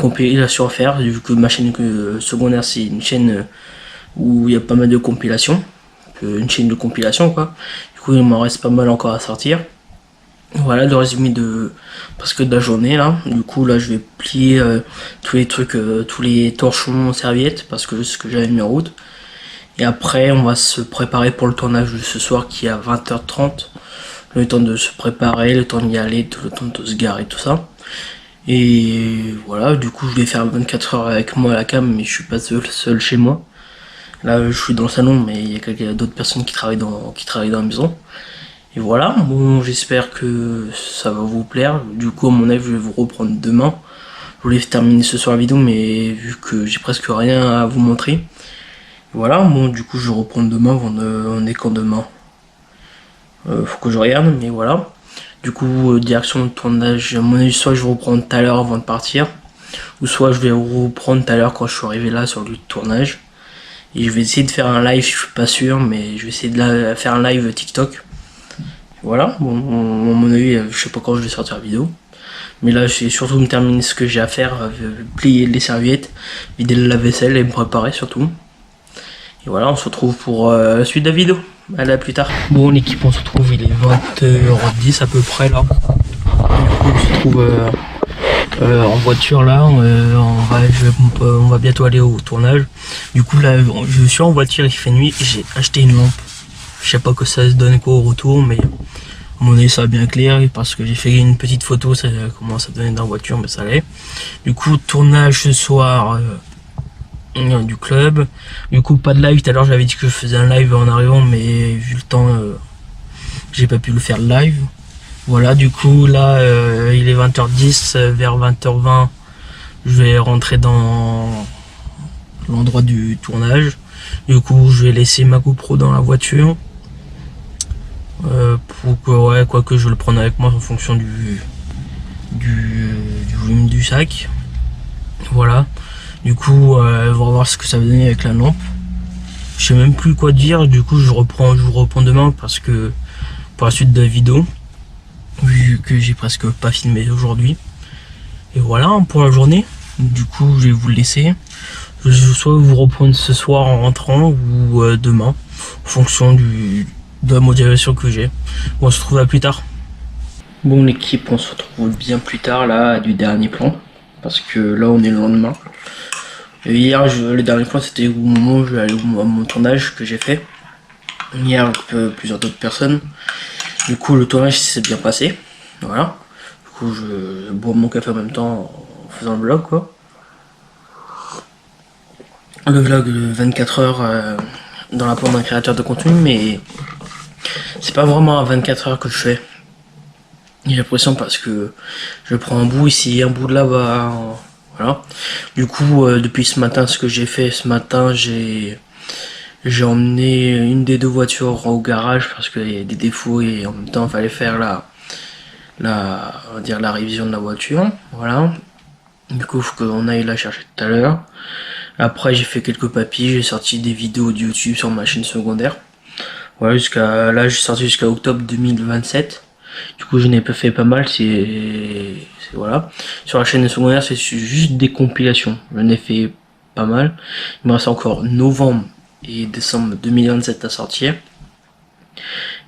compilations à faire. Vu que ma chaîne secondaire, c'est une chaîne où il y a pas mal de compilations, une chaîne de compilation quoi. Du coup, il m'en reste pas mal encore à sortir. Voilà le résumé de la journée là. Du coup là je vais plier tous les trucs, tous les torchons serviettes parce que c'est ce que j'avais mis en route. Et après on va se préparer pour le tournage de ce soir qui est à 20h30. Le temps de se préparer, le temps d'y aller, le temps de se garer, tout ça. Et voilà, du coup je vais faire 24 heures avec moi à la cam, mais je suis pas seul chez moi. Là je suis dans le salon, mais il y a d'autres personnes qui travaillent dans la maison. Et voilà, bon, j'espère que ça va vous plaire. Du coup, à mon avis, je vais vous reprendre demain. Je voulais terminer ce soir la vidéo, mais vu que j'ai presque rien à vous montrer. Voilà, bon, du coup, je vais reprendre demain. On est quand demain faut que je regarde, mais voilà. Du coup, direction de tournage, à mon avis, soit je vais reprendre tout à l'heure avant de partir, ou soit je vais reprendre tout à l'heure quand je suis arrivé là sur le lieu de tournage. Et je vais essayer de faire un live, je suis pas sûr, mais je vais essayer de faire un live TikTok. Voilà, bon, à mon avis, je sais pas quand je vais sortir la vidéo. Mais là, je vais surtout me terminer ce que j'ai à faire, plier les serviettes, vider le lave-vaisselle et me préparer surtout. Et voilà, on se retrouve pour la suite de la vidéo. Allez, à plus tard. Bon, l'équipe, on se retrouve, il est 20h10 à peu près là. Du coup, on se trouve en voiture là, on va bientôt aller au tournage. Du coup, là, je suis en voiture, il fait nuit, j'ai acheté une lampe. Je sais pas que ça se donne quoi au retour, mais à mon avis ça va bien clair parce que j'ai fait une petite photo, ça commence à donner dans la voiture, mais ça allait. Du coup, tournage ce soir du club. Du coup, pas de live. Tout à l'heure, j'avais dit que je faisais un live en arrivant, mais vu le temps, j'ai pas pu le faire live. Voilà, du coup, là, il est 20h10, vers 20h20, je vais rentrer dans l'endroit du tournage. Du coup, je vais laisser ma GoPro dans la voiture. Pour que, ouais, quoique je le prenne avec moi en fonction du volume du sac. Voilà. Du coup, on va voir ce que ça va donner avec la lampe. Je sais même plus quoi dire. Du coup, je vous reprends demain parce que pour la suite de la vidéo, vu que j'ai presque pas filmé aujourd'hui. Et voilà pour la journée. Du coup, je vais vous le laisser. Je vais soit vous reprendre ce soir en rentrant ou demain, en fonction de la motivation que j'ai. Bon, on se retrouve à plus tard. Bon, l'équipe, on se retrouve bien plus tard là du dernier plan, parce que là on est le lendemain. Et hier, le dernier plan c'était au moment où je vais aller à mon tournage que j'ai fait. Hier avec plusieurs autres personnes. Du coup, le tournage s'est bien passé. Voilà. Du coup, je bois mon café en même temps en faisant le vlog quoi. Le vlog de 24 heures dans la peau d'un créateur de contenu, mais c'est pas vraiment à 24 heures que je fais. J'ai l'impression parce que je prends un bout ici, un bout de là-bas, voilà. Du coup, depuis ce matin, ce que j'ai fait ce matin, j'ai emmené une des deux voitures au garage parce qu'il y a des défauts et en même temps, il fallait faire on va dire la révision de la voiture, voilà. Du coup, il faut qu'on aille la chercher tout à l'heure. Après, j'ai fait quelques papiers, j'ai sorti des vidéos de YouTube sur ma chaîne secondaire. Voilà, là, j'ai sorti jusqu'à octobre 2027. Du coup, je n'ai pas fait pas mal, voilà. Sur la chaîne secondaire, c'est juste des compilations. Je n'ai fait pas mal. Il me reste encore novembre et décembre 2027 à sortir.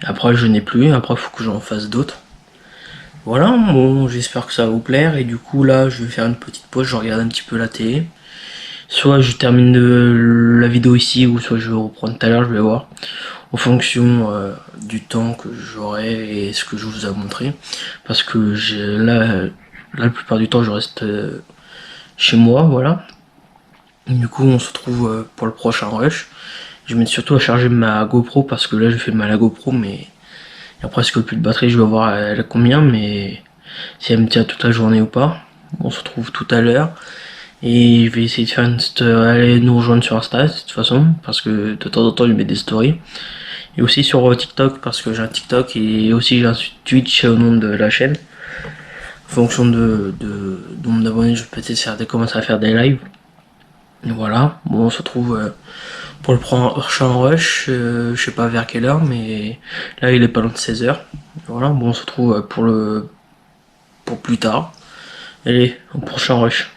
Après, je n'ai plus. Après, il faut que j'en fasse d'autres. Voilà, bon, j'espère que ça va vous plaire. Et du coup, là, je vais faire une petite pause. Je regarde un petit peu la télé. Soit je termine la vidéo ici, ou soit je vais reprendre tout à l'heure, je vais voir. En fonction du temps que j'aurai et ce que je vous ai montré. Parce que là, Là, la plupart du temps, je reste chez moi, voilà. Du coup, on se retrouve pour le prochain rush. Je vais mettre surtout à charger ma GoPro parce que là, j'ai fait mal à la GoPro, mais il y a presque plus de batterie. Je vais voir elle a combien, mais si elle me tient toute la journée ou pas. On se retrouve tout à l'heure. Et je vais essayer de faire aller nous rejoindre sur Insta de toute façon, parce que de temps en temps, je mets des stories. Et aussi sur TikTok, parce que j'ai un TikTok et aussi j'ai un Twitch au nom de la chaîne. En fonction de nombre d'abonnés, je peux peut-être commencer à faire des lives. Et voilà, bon, on se retrouve pour le prochain rush, je sais pas vers quelle heure, mais là il est pas loin de 16h. Voilà, bon, on se retrouve pour plus tard. Allez, au prochain rush.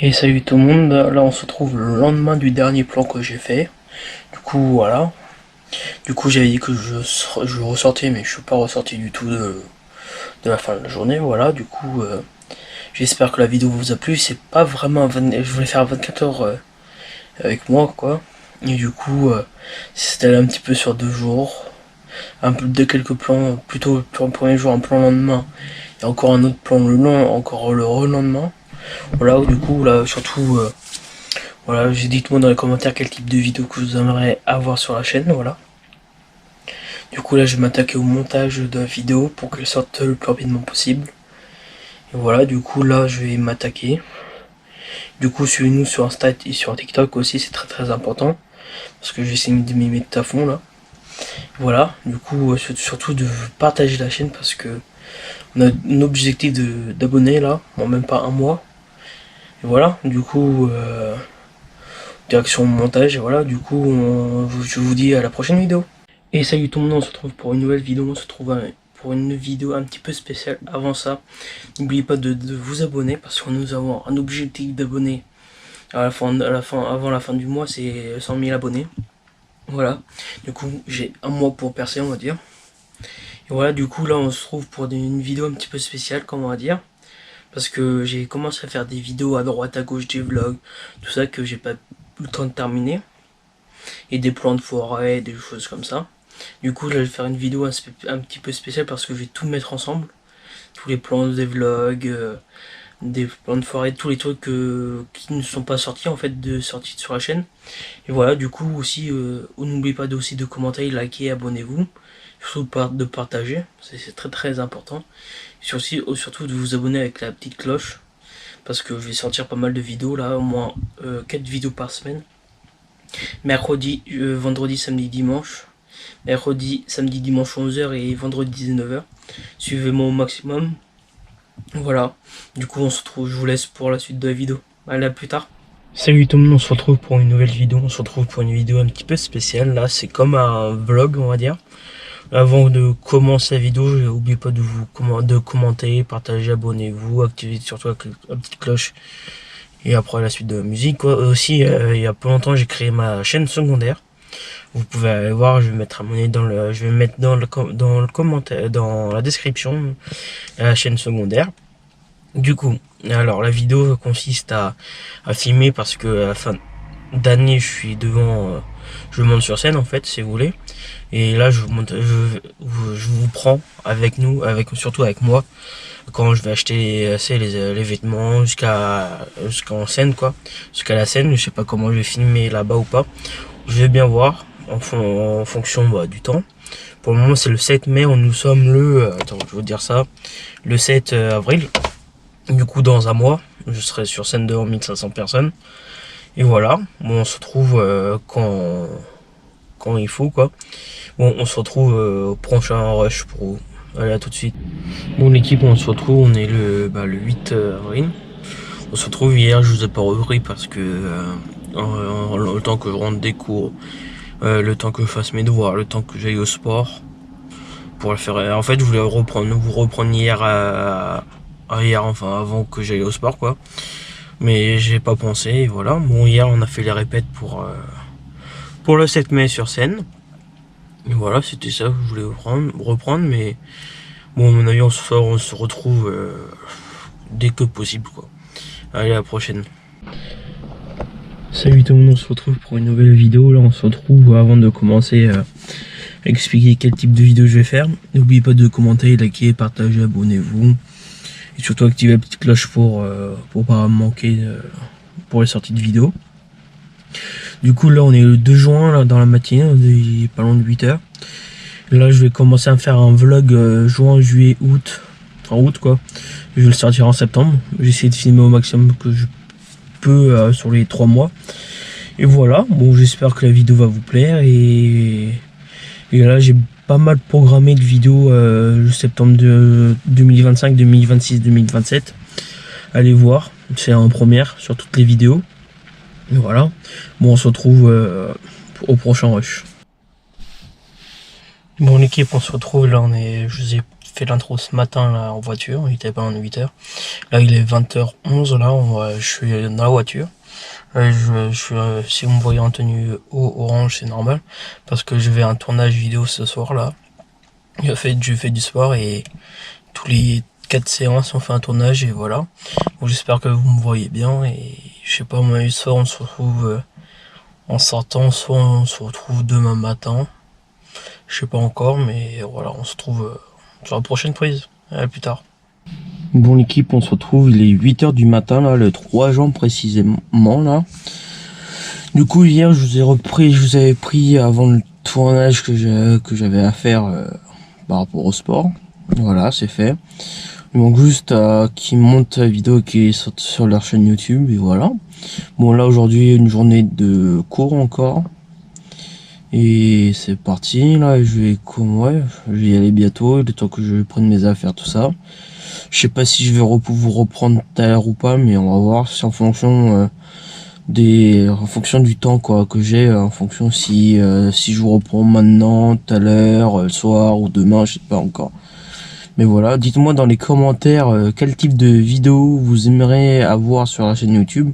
Et salut tout le monde, là on se retrouve le lendemain du dernier plan que j'ai fait. Du coup, voilà. Du coup, j'avais dit que je ressortais, mais je suis pas ressorti du tout de la fin de la journée. Voilà, du coup, j'espère que la vidéo vous a plu. C'est pas vraiment je voulais faire 24 heures avec moi, quoi. Et du coup, c'était un petit peu sur 2 jours. Un peu de quelques plans, plutôt pour le premier jour, un plan le lendemain. Et encore un autre plan encore le relendemain. Voilà, du coup, là, surtout, voilà, dites-moi dans les commentaires quel type de vidéo que vous aimeriez avoir sur la chaîne, voilà. Du coup, là, je vais m'attaquer au montage de la vidéo pour qu'elle sorte le plus rapidement possible. Et voilà, du coup, là, je vais m'attaquer. Du coup, suivez-nous sur Insta et sur TikTok aussi, c'est très très important. Parce que j'essaie de m'y mettre à fond, là. Voilà, du coup, surtout de partager la chaîne parce que on a un objectif d'abonnés, là, en même pas un mois. Et voilà, du coup, direction montage, et voilà, du coup, je vous dis à la prochaine vidéo. Et salut tout le monde, on se retrouve pour une nouvelle vidéo, on se retrouve pour une vidéo un petit peu spéciale. Avant ça, n'oubliez pas de vous abonner parce que nous avons un objectif d'abonnés avant la fin du mois, c'est 100 000 abonnés. Voilà, du coup, j'ai un mois pour percer, on va dire. Et voilà, du coup, là, on se trouve pour une vidéo un petit peu spéciale, comme on va dire. Parce que j'ai commencé à faire des vidéos à droite, à gauche, des vlogs, tout ça que j'ai pas eu le temps de terminer. Et des plans de forêt, des choses comme ça. Du coup, là, je vais faire une vidéo un petit peu spéciale parce que je vais tout mettre ensemble. Tous les plans des vlogs, des plans de forêt, tous les trucs qui ne sont pas sortis, en fait, sortis sur la chaîne. Et voilà, du coup, aussi, n'oubliez pas aussi de commenter, liker, abonnez-vous. Surtout de partager, c'est très très important. Surtout de vous abonner avec la petite cloche. Parce que je vais sortir pas mal de vidéos, là, au moins 4 vidéos par semaine. Mercredi, vendredi, samedi, dimanche. Mercredi, samedi, dimanche 11h et vendredi 19h. Suivez-moi au maximum. Voilà. Du coup, je vous laisse pour la suite de la vidéo. Allez, à plus tard. Salut tout le monde, on se retrouve pour une nouvelle vidéo. On se retrouve pour une vidéo un petit peu spéciale. Là, c'est comme un vlog, on va dire. Avant de commencer la vidéo, n'oubliez pas de commenter, partager, abonnez-vous, activez surtout la petite cloche. Et après la suite de la musique, quoi. Aussi, il y a pas longtemps, j'ai créé ma chaîne secondaire. Vous pouvez aller voir, je vais mettre je vais mettre dans le commentaire, dans la description, la chaîne secondaire. Du coup, alors la vidéo consiste à filmer parce que à la fin d'année, je monte sur scène en fait, si vous voulez. Et là, je vous prends avec surtout avec moi, quand je vais acheter les vêtements jusqu'en scène, quoi. Jusqu'à la scène, je sais pas comment je vais filmer là-bas ou pas. Je vais bien voir en fonction du temps. Pour le moment, c'est le 7 mai, nous sommes attends, je vais vous dire ça, le 7 avril. Du coup, dans un mois, je serai sur scène devant 1500 personnes. Et voilà, bon, on se retrouve quand il faut, quoi. Bon, on se retrouve au prochain rush pour vous. Allez, à tout de suite. Bon, l'équipe, on se retrouve, on est le 8 avril. On se retrouve hier, je vous ai pas repris parce que le temps que je rentre des cours, le temps que je fasse mes devoirs, le temps que j'aille au sport, pour le faire. En fait, je voulais vous reprendre hier, enfin avant que j'aille au sport, quoi. Mais j'ai pas pensé, et voilà. Bon, hier, on a fait les répètes pour le 7 mai sur scène. Et voilà, c'était ça que je voulais reprendre, mais bon, à mon avis, on se retrouve dès que possible, quoi. Allez, à la prochaine. Salut tout le monde, on se retrouve pour une nouvelle vidéo. Là, on se retrouve avant de commencer à expliquer quel type de vidéo je vais faire. N'oubliez pas de commenter, liker, partager, abonnez-vous. Et Et surtout activer la petite cloche pour pas manquer pour les sorties de vidéos. Du coup là on est le 2 juin là, dans la matinée, on est pas loin de 8h. Là je vais commencer à faire un vlog juin, juillet, août, enfin août quoi. Je vais le sortir en septembre. J'essaie de filmer au maximum que je peux sur les 3 mois. Et voilà, bon j'espère que la vidéo va vous plaire et là j'ai pas mal programmé de vidéos le septembre de 2025, 2026, 2027. Allez voir, c'est en première sur toutes les vidéos. Et voilà, bon on se retrouve au prochain rush. Bon l'équipe, on se retrouve là, je vous ai fait l'intro ce matin là en voiture, il était pas en 8h. Là il est 20h11 là, je suis dans la voiture. Si vous me voyez en tenue orange, c'est normal parce que je vais à un tournage vidéo ce soir là. Je fais du sport et tous les 4 séances on fait un tournage et voilà. Bon, j'espère que vous me voyez bien et je sais pas, moi ce soir on se retrouve en sortant, soit on se retrouve demain matin. Je sais pas encore, mais voilà, on se retrouve sur la prochaine prise. À plus tard. Bon l'équipe, on se retrouve, il est 8h du matin là, le 3 juin précisément là. Du coup hier je vous avais pris avant le tournage que j'avais à faire par rapport au sport. Voilà, c'est fait. Il manque juste qu'ils montent la vidéo qui est sortie sur leur chaîne YouTube et voilà. Bon là aujourd'hui une journée de cours encore. Et c'est parti là, je vais y aller bientôt, le temps que je prenne mes affaires, tout ça. Je sais pas si je vais vous reprendre tout à l'heure ou pas, mais on va voir, c'est en fonction du temps quoi que j'ai, en fonction si je vous reprends maintenant, tout à l'heure, le soir ou demain, je sais pas encore. Mais voilà, dites-moi dans les commentaires quel type de vidéo vous aimeriez avoir sur la chaîne YouTube,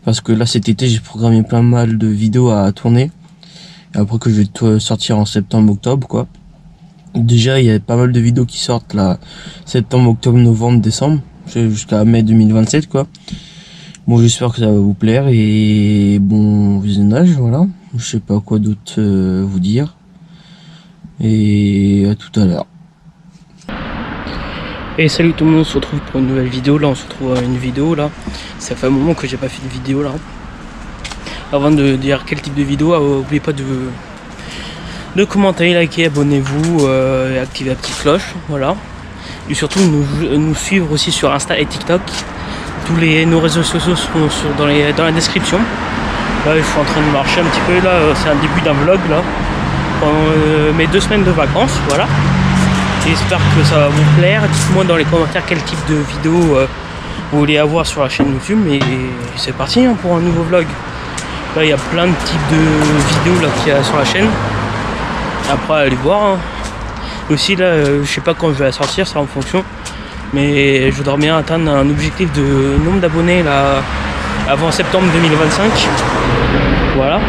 parce que là cet été j'ai programmé plein mal de vidéos à tourner. Et après que je vais sortir en septembre, octobre quoi. Déjà il y a pas mal de vidéos qui sortent là, septembre, octobre, novembre, décembre, jusqu'à mai 2027 quoi. Bon j'espère que ça va vous plaire et bon visionnage, voilà. Je sais pas quoi d'autre vous dire. Et à tout à l'heure. Et salut tout le monde, on se retrouve pour une nouvelle vidéo. Là on se retrouve à une vidéo là. Ça fait un moment que j'ai pas fait de vidéo là. Avant de dire quel type de vidéo, n'oubliez pas de commenter, liker, abonnez-vous et activez la petite cloche, voilà. Et surtout nous suivre aussi sur Insta et TikTok. Nos réseaux sociaux sont dans la description. Là je suis en train de marcher un petit peu, là c'est un début d'un vlog là. Pendant mes 2 semaines de vacances, voilà. J'espère que ça va vous plaire. Dites-moi dans les commentaires quel type de vidéo vous voulez avoir sur la chaîne YouTube. Et c'est parti hein, pour un nouveau vlog. Là il y a plein de types de vidéos là qu'il y a sur la chaîne. Après allez voir hein. Aussi là je sais pas quand je vais la sortir, c'est en fonction. Mais je voudrais bien atteindre un objectif de nombre d'abonnés là avant septembre 2025. Voilà.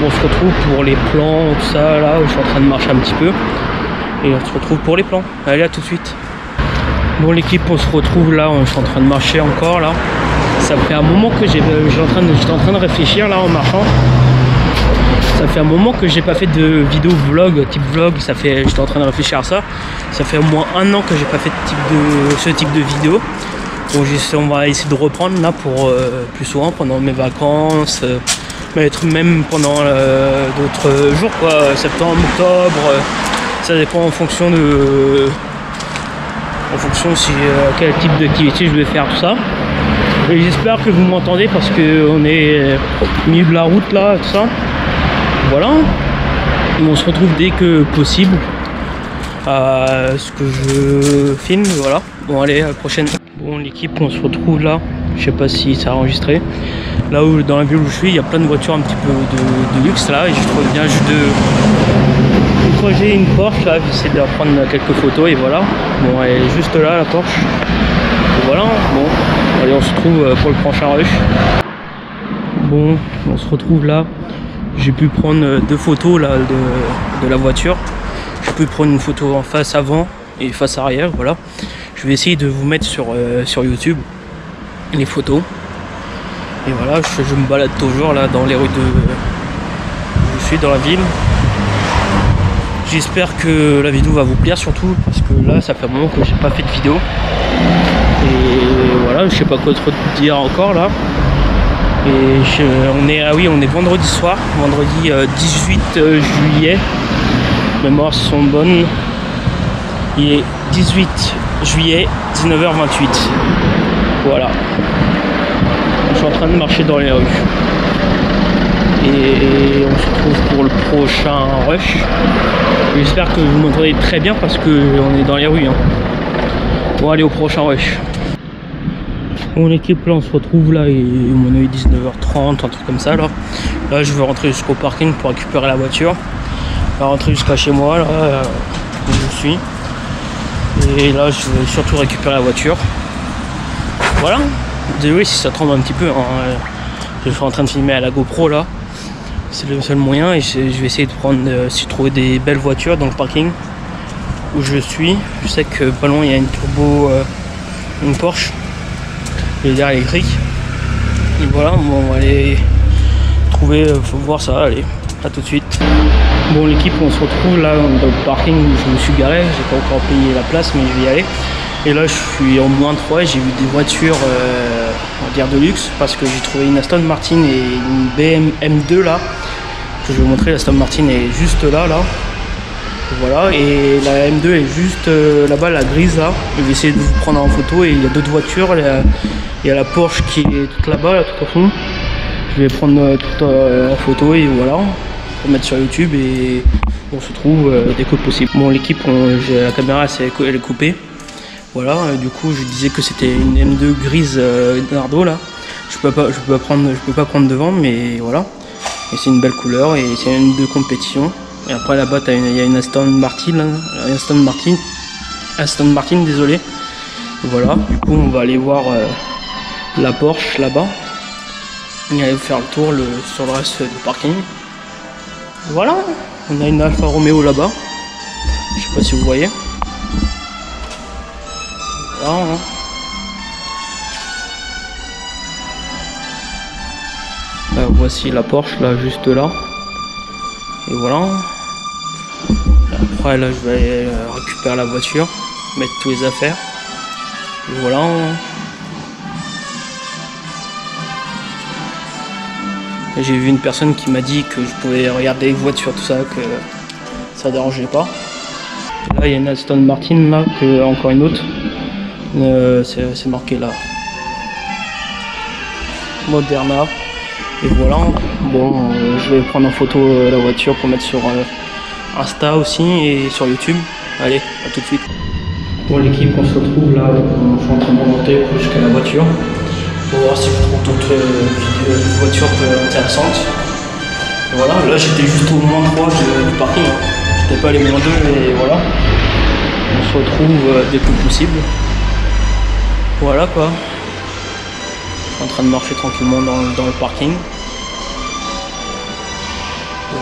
On se retrouve pour les plans, tout ça là, où je suis en train de marcher un petit peu. Et on se retrouve pour les plans. Allez, à tout de suite. Bon l'équipe, on se retrouve là, je suis en train de marcher encore là. Ça fait un moment que j'étais en train de réfléchir là en marchant. Ça fait un moment que j'ai pas fait de vidéo vlog, type vlog, j'étais en train de réfléchir à ça. Ça fait au moins 1 an que j'ai pas fait ce type de vidéo. Bon, on va essayer de reprendre là pour plus souvent pendant mes vacances, même pendant d'autres jours quoi, septembre, octobre. Ça dépend en fonction si quel type d'activité je vais faire, tout ça. Et j'espère que vous m'entendez parce que on est au milieu de la route là, tout ça. Voilà. Et on se retrouve dès que possible à ce que je filme, voilà. Bon allez, à la prochaine. Bon l'équipe, on se retrouve là. Je sais pas si ça a enregistré. Là où dans la ville où je suis, il y a plein de voitures un petit peu de luxe là. Et je trouve bien juste j'ai une Porsche là, j'essaie de prendre quelques photos et voilà. Bon elle est juste là la Porsche. Et voilà, bon, allez on se retrouve pour le prochain rush. Bon, on se retrouve là. J'ai pu prendre 2 photos là de la voiture. J'ai pu prendre une photo en face avant et face arrière, voilà. Je vais essayer de vous mettre sur YouTube les photos. Et voilà, je me balade toujours là dans les rues je suis dans la ville. J'espère que la vidéo va vous plaire, surtout parce que là ça fait un moment que j'ai pas fait de vidéo. Et voilà, je sais pas quoi trop dire encore là. Et on est vendredi soir, vendredi 18 juillet. Mes mémoires sont bonnes. Il est 18 juillet, 19h28. Voilà. Je suis en train de marcher dans les rues. Et on se retrouve pour le prochain rush. J'espère que vous m'entendez très bien parce qu'on est dans les rues. Hein. Bon, allez au prochain rush. Mon équipe là, on se retrouve là, et on est 19h30, un truc comme ça là. Là, je vais rentrer jusqu'au parking pour récupérer la voiture. Je vais rentrer jusqu'à chez moi là, où je suis. Et là, je vais surtout récupérer la voiture. Voilà. Désolé si ça tremble un petit peu. Hein. Je suis en train de filmer à la GoPro là. C'est le seul moyen et je vais essayer de prendre, si je trouve des belles voitures dans le parking où je suis. Je sais que pas loin il y a une turbo, une Porsche, leader électrique. Et voilà, bon, on va aller trouver, faut voir ça, allez, à tout de suite. Bon, l'équipe, on se retrouve là dans le parking où je me suis garé, j'ai pas encore payé la place mais je vais y aller. Et là je suis en -3 et j'ai vu des voitures on va dire de luxe parce que j'ai trouvé une Aston Martin et une BMW M2 là que je vais vous montrer. La Aston Martin est juste là. Voilà, et la M2 est juste là-bas, la grise là. Je vais essayer de vous prendre en photo et il y a d'autres voitures. Il y a la Porsche qui est toute là-bas, là, tout au fond. Je vais prendre tout en photo et voilà, pour mettre sur YouTube et on se trouve dès que possible. Bon, l'équipe, la caméra elle est coupée. Voilà, du coup je disais que c'était une M2 grise Nardo là. Je peux pas prendre devant, mais voilà. Et c'est une belle couleur et c'est une M2 compétition. Et après là-bas il y a une Aston Martin, désolé. Et voilà, du coup on va aller voir la Porsche là-bas. On va aller faire le tour sur le reste du parking. Voilà, on a une Alfa Romeo là-bas. Je sais pas si vous voyez. Voilà, hein. Voici la Porsche là, juste là. Et voilà. Après là je vais aller récupérer la voiture, mettre tous les affaires. Et voilà. J'ai vu une personne qui m'a dit que je pouvais regarder les voitures, tout ça, que ça dérangeait pas. Là il y a une Aston Martin là, encore une autre. C'est marqué là Moderna. Et voilà, bon, je vais prendre en photo la voiture pour mettre sur Insta aussi et sur YouTube. Allez, à tout de suite. Bon, l'équipe, on se retrouve là, je suis en train de remonter jusqu'à la voiture pour voir si je trouve d'autres voitures intéressantes. Et voilà, là j'étais juste au -3 du parking, hein. J'étais pas allé -2 et voilà. On se retrouve dès que possible. Voilà quoi. En train de marcher tranquillement dans le parking. Et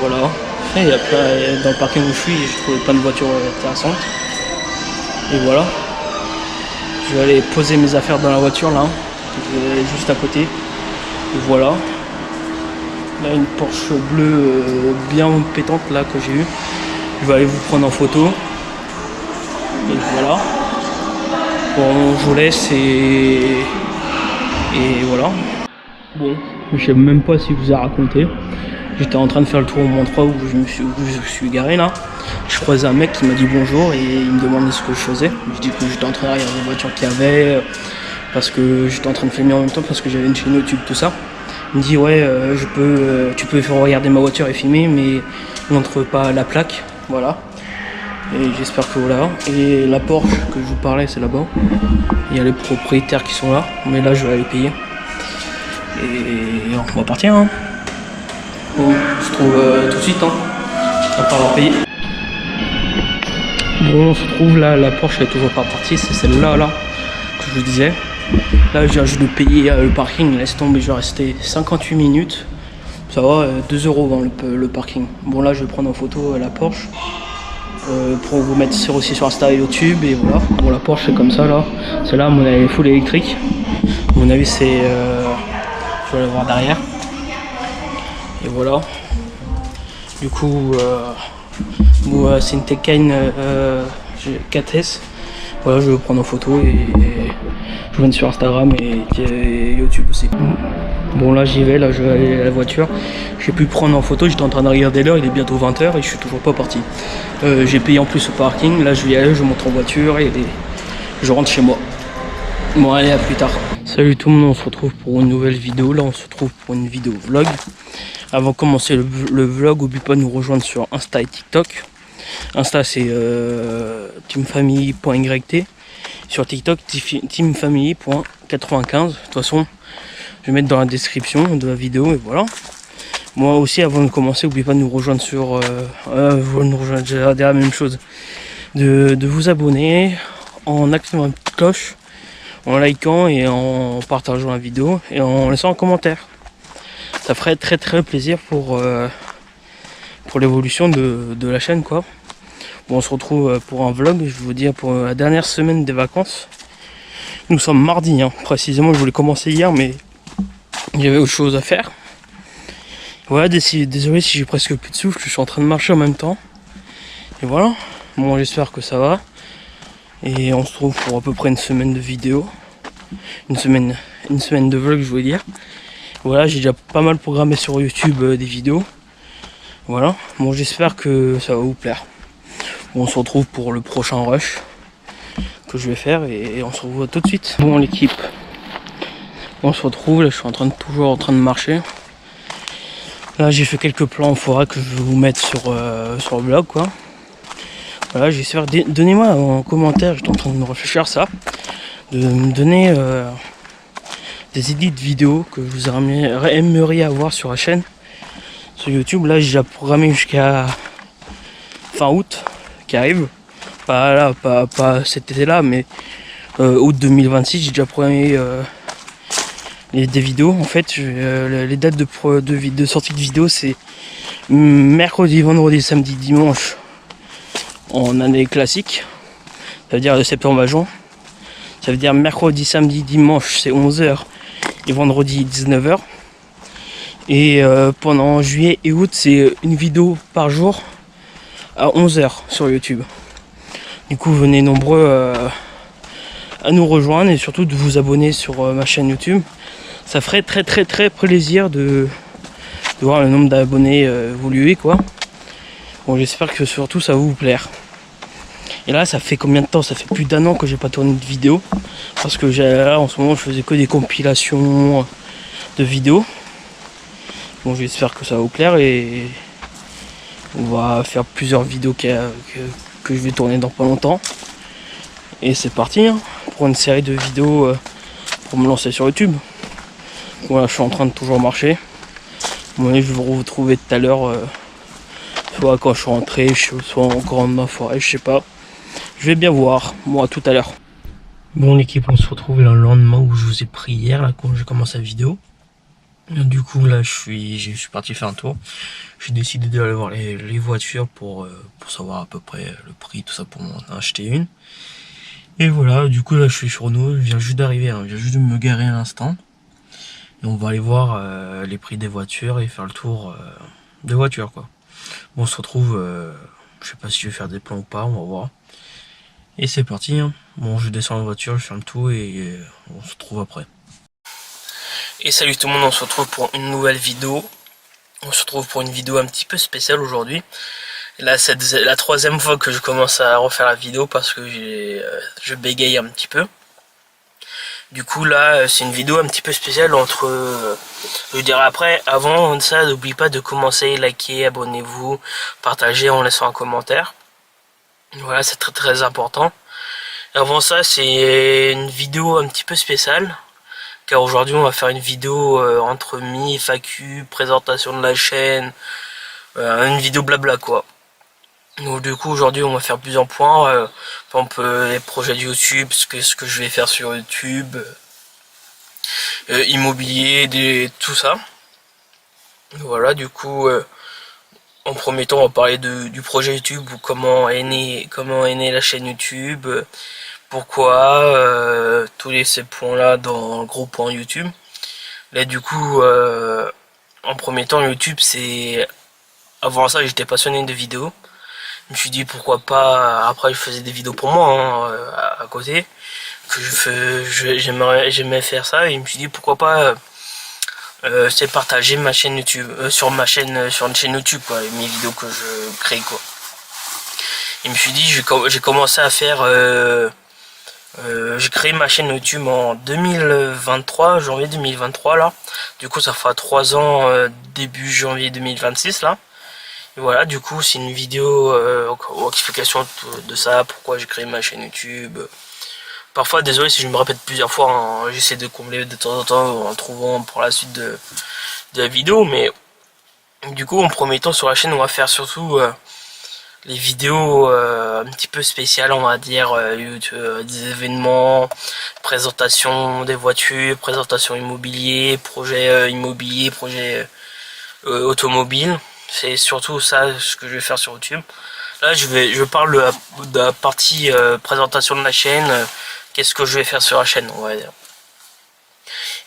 voilà. Et après, dans le parking où je suis, j'ai trouvé plein de voitures intéressantes. Et voilà. Je vais aller poser mes affaires dans la voiture là. Juste à côté. Et voilà. Là, une Porsche bleue bien pétante là que j'ai eue. Je vais aller vous prendre en photo. Et voilà. Bon, je vous laisse et voilà. Bon, je sais même pas si je vous ai raconté. J'étais en train de faire le tour au -3 où je suis garé là. Je croisais un mec qui m'a dit bonjour et il me demandait ce que je faisais. Je dis que j'étais en train de regarder les voitures qu'il y avait parce que j'étais en train de filmer en même temps parce que j'avais une chaîne YouTube, tout ça. Il me dit ouais, tu peux faire regarder ma voiture et filmer, mais montre pas la plaque, voilà. Et j'espère que voilà. Et la Porsche que je vous parlais, c'est là-bas. Il y a les propriétaires qui sont là, mais là je vais aller payer. Et on va partir. Hein. Bon, on se trouve tout de suite. Hein. Après avoir payé. Bon, on se trouve là, la Porsche est toujours pas partie, c'est celle-là là que je vous disais. Là, j'ai juste de payer le parking. Laisse tomber, je vais rester 58 minutes. Ça va, 2 € dans le parking. Bon, là, je vais prendre en photo la Porsche. Pour vous mettre aussi sur Insta et YouTube et voilà. Bon, la Porsche c'est comme ça là. Celle-là, à mon avis, full électrique. À mon avis, c'est je vais aller voir derrière. Et voilà. Du coup C'est une Tekken 4S. Voilà, je vais le prendre en photo et je vais sur Instagram et YouTube aussi. Bon là j'y vais, là je vais aller à la voiture. J'ai pu prendre en photo, j'étais en train de regarder l'heure, il est bientôt 20h et je suis toujours pas parti. J'ai payé en plus au parking, là je vais y aller, je monte en voiture et je rentre chez moi. Bon allez, à plus tard. Salut tout le monde, on se retrouve pour une nouvelle vidéo. Là on se retrouve pour une vidéo vlog. Avant de commencer le vlog, n'oublie pas de nous rejoindre sur Insta et TikTok. Insta c'est teamfamily.yt. Sur TikTok teamfamily.95. De toute façon je vais mettre dans la description de la vidéo et voilà. Moi aussi avant de commencer, n'oubliez pas de nous rejoindre sur j'ai dire la même chose. De vous abonner en activant la petite cloche, en likant et en partageant la vidéo et en laissant un commentaire. Ça ferait très plaisir pour l'évolution de la chaîne quoi. Bon, on se retrouve pour un vlog, je vais vous dire pour la dernière semaine des vacances. Nous sommes mardi, hein. Précisément je voulais commencer hier mais il y avait autre chose à faire. Voilà, désolé si j'ai presque plus de souffle, je suis en train de marcher en même temps. Et voilà, bon j'espère que ça va. Et on se trouve pour à peu près une semaine de vidéos. Une semaine de vlog je voulais dire. Voilà, j'ai déjà pas mal programmé sur YouTube des vidéos. Voilà, bon j'espère que ça va vous plaire. Bon, on se retrouve pour le prochain rush que je vais faire et on se revoit tout de suite. Bon l'équipe, on se retrouve, là je suis toujours en train de marcher. Là j'ai fait quelques plans en forêt que je vais vous mettre sur le blog quoi. Voilà, j'espère, donnez-moi en commentaire, j'étais en train de me réfléchir à ça, de me donner des idées de vidéos que vous aimeriez avoir sur la chaîne, sur YouTube. Là j'ai déjà programmé jusqu'à fin août qui arrive, pas cet été là mais août 2026. J'ai déjà programmé des vidéos. En fait les dates de sortie de vidéos c'est mercredi, vendredi, samedi, dimanche en année classique, ça veut dire de septembre à juin. Ça veut dire mercredi, samedi, dimanche c'est 11h et vendredi 19h. Et pendant juillet et août c'est une vidéo par jour à 11h sur YouTube. Du coup venez nombreux à nous rejoindre et surtout de vous abonner sur ma chaîne YouTube. Ça ferait très plaisir de voir le nombre d'abonnés évoluer quoi. Bon j'espère que surtout ça va vous plaire. Et là ça fait combien de temps? Ça fait plus d'1 an que j'ai pas tourné de vidéo. Parce que là en ce moment je faisais que des compilations de vidéos. Bon j'espère que ça va vous plaire et on va faire plusieurs vidéos que je vais tourner dans pas longtemps. Et c'est parti hein, pour une série de vidéos pour me lancer sur YouTube. Voilà, je suis en train de toujours marcher. Bon, je vais vous retrouver tout à l'heure, soit quand je suis rentré, soit encore dans ma forêt, je sais pas. Je vais bien voir, moi tout à l'heure. Bon l'équipe, on se retrouve le lendemain où je vous ai pris hier, là, quand j'ai commencé la vidéo. Du coup là je suis parti faire un tour. J'ai décidé d'aller voir les voitures pour savoir à peu près le prix, tout ça pour m'en acheter une. Et voilà, du coup là je suis sur Renault, je viens juste d'arriver, hein, je viens juste de me garer à l'instant. Et on va aller voir les prix des voitures et faire le tour des voitures quoi. Bon on se retrouve, je sais pas si je vais faire des plans ou pas, on va voir. Et c'est parti, hein. Bon je descends la voiture, je ferme tout et on se retrouve après. Et salut tout le monde, on se retrouve pour une nouvelle vidéo. On se retrouve pour une vidéo un petit peu spéciale aujourd'hui. Là c'est la troisième fois que je commence à refaire la vidéo parce que je bégaye un petit peu. Du coup là c'est une vidéo un petit peu spéciale je dirais après, avant ça n'oublie pas de commencer, liker, abonnez-vous, partagez en laissant un commentaire. Voilà, c'est très important. Et avant ça c'est une vidéo un petit peu spéciale. Car aujourd'hui on va faire une vidéo entre FAQ, présentation de la chaîne, une vidéo blabla quoi. Donc du coup aujourd'hui on va faire plusieurs points, par exemple les projets de YouTube, ce que je vais faire sur YouTube, immobilier, tout ça. Voilà, du coup en premier temps on va parler du projet YouTube, ou comment est née la chaîne YouTube, pourquoi, tous ces points là dans le gros point YouTube. Là du coup en premier temps YouTube c'est, avant ça j'étais passionné de vidéos. Je me suis dit pourquoi pas, après je faisais des vidéos pour moi hein, à côté, que j'aimais faire ça, et je me suis dit pourquoi pas c'est partager ma chaîne YouTube, sur une chaîne YouTube quoi, mes vidéos que je crée quoi. Et je me suis dit j'ai commencé à faire j'ai créé ma chaîne YouTube en 2023, janvier 2023 là. Du coup ça fera 3 ans début janvier 2026 là. Et voilà, du coup c'est une vidéo explication de ça, pourquoi j'ai créé ma chaîne YouTube. Parfois désolé si je me répète plusieurs fois, hein, j'essaie de combler de temps en temps en trouvant pour la suite de la vidéo, mais du coup en premier temps sur la chaîne on va faire surtout les vidéos un petit peu spéciales, on va dire, des événements, présentation des voitures, présentation immobilier, projet immobilier, projet automobile. C'est surtout ça ce que je vais faire sur YouTube. Là je parle de la partie présentation de la chaîne, qu'est-ce que je vais faire sur la chaîne, on va dire.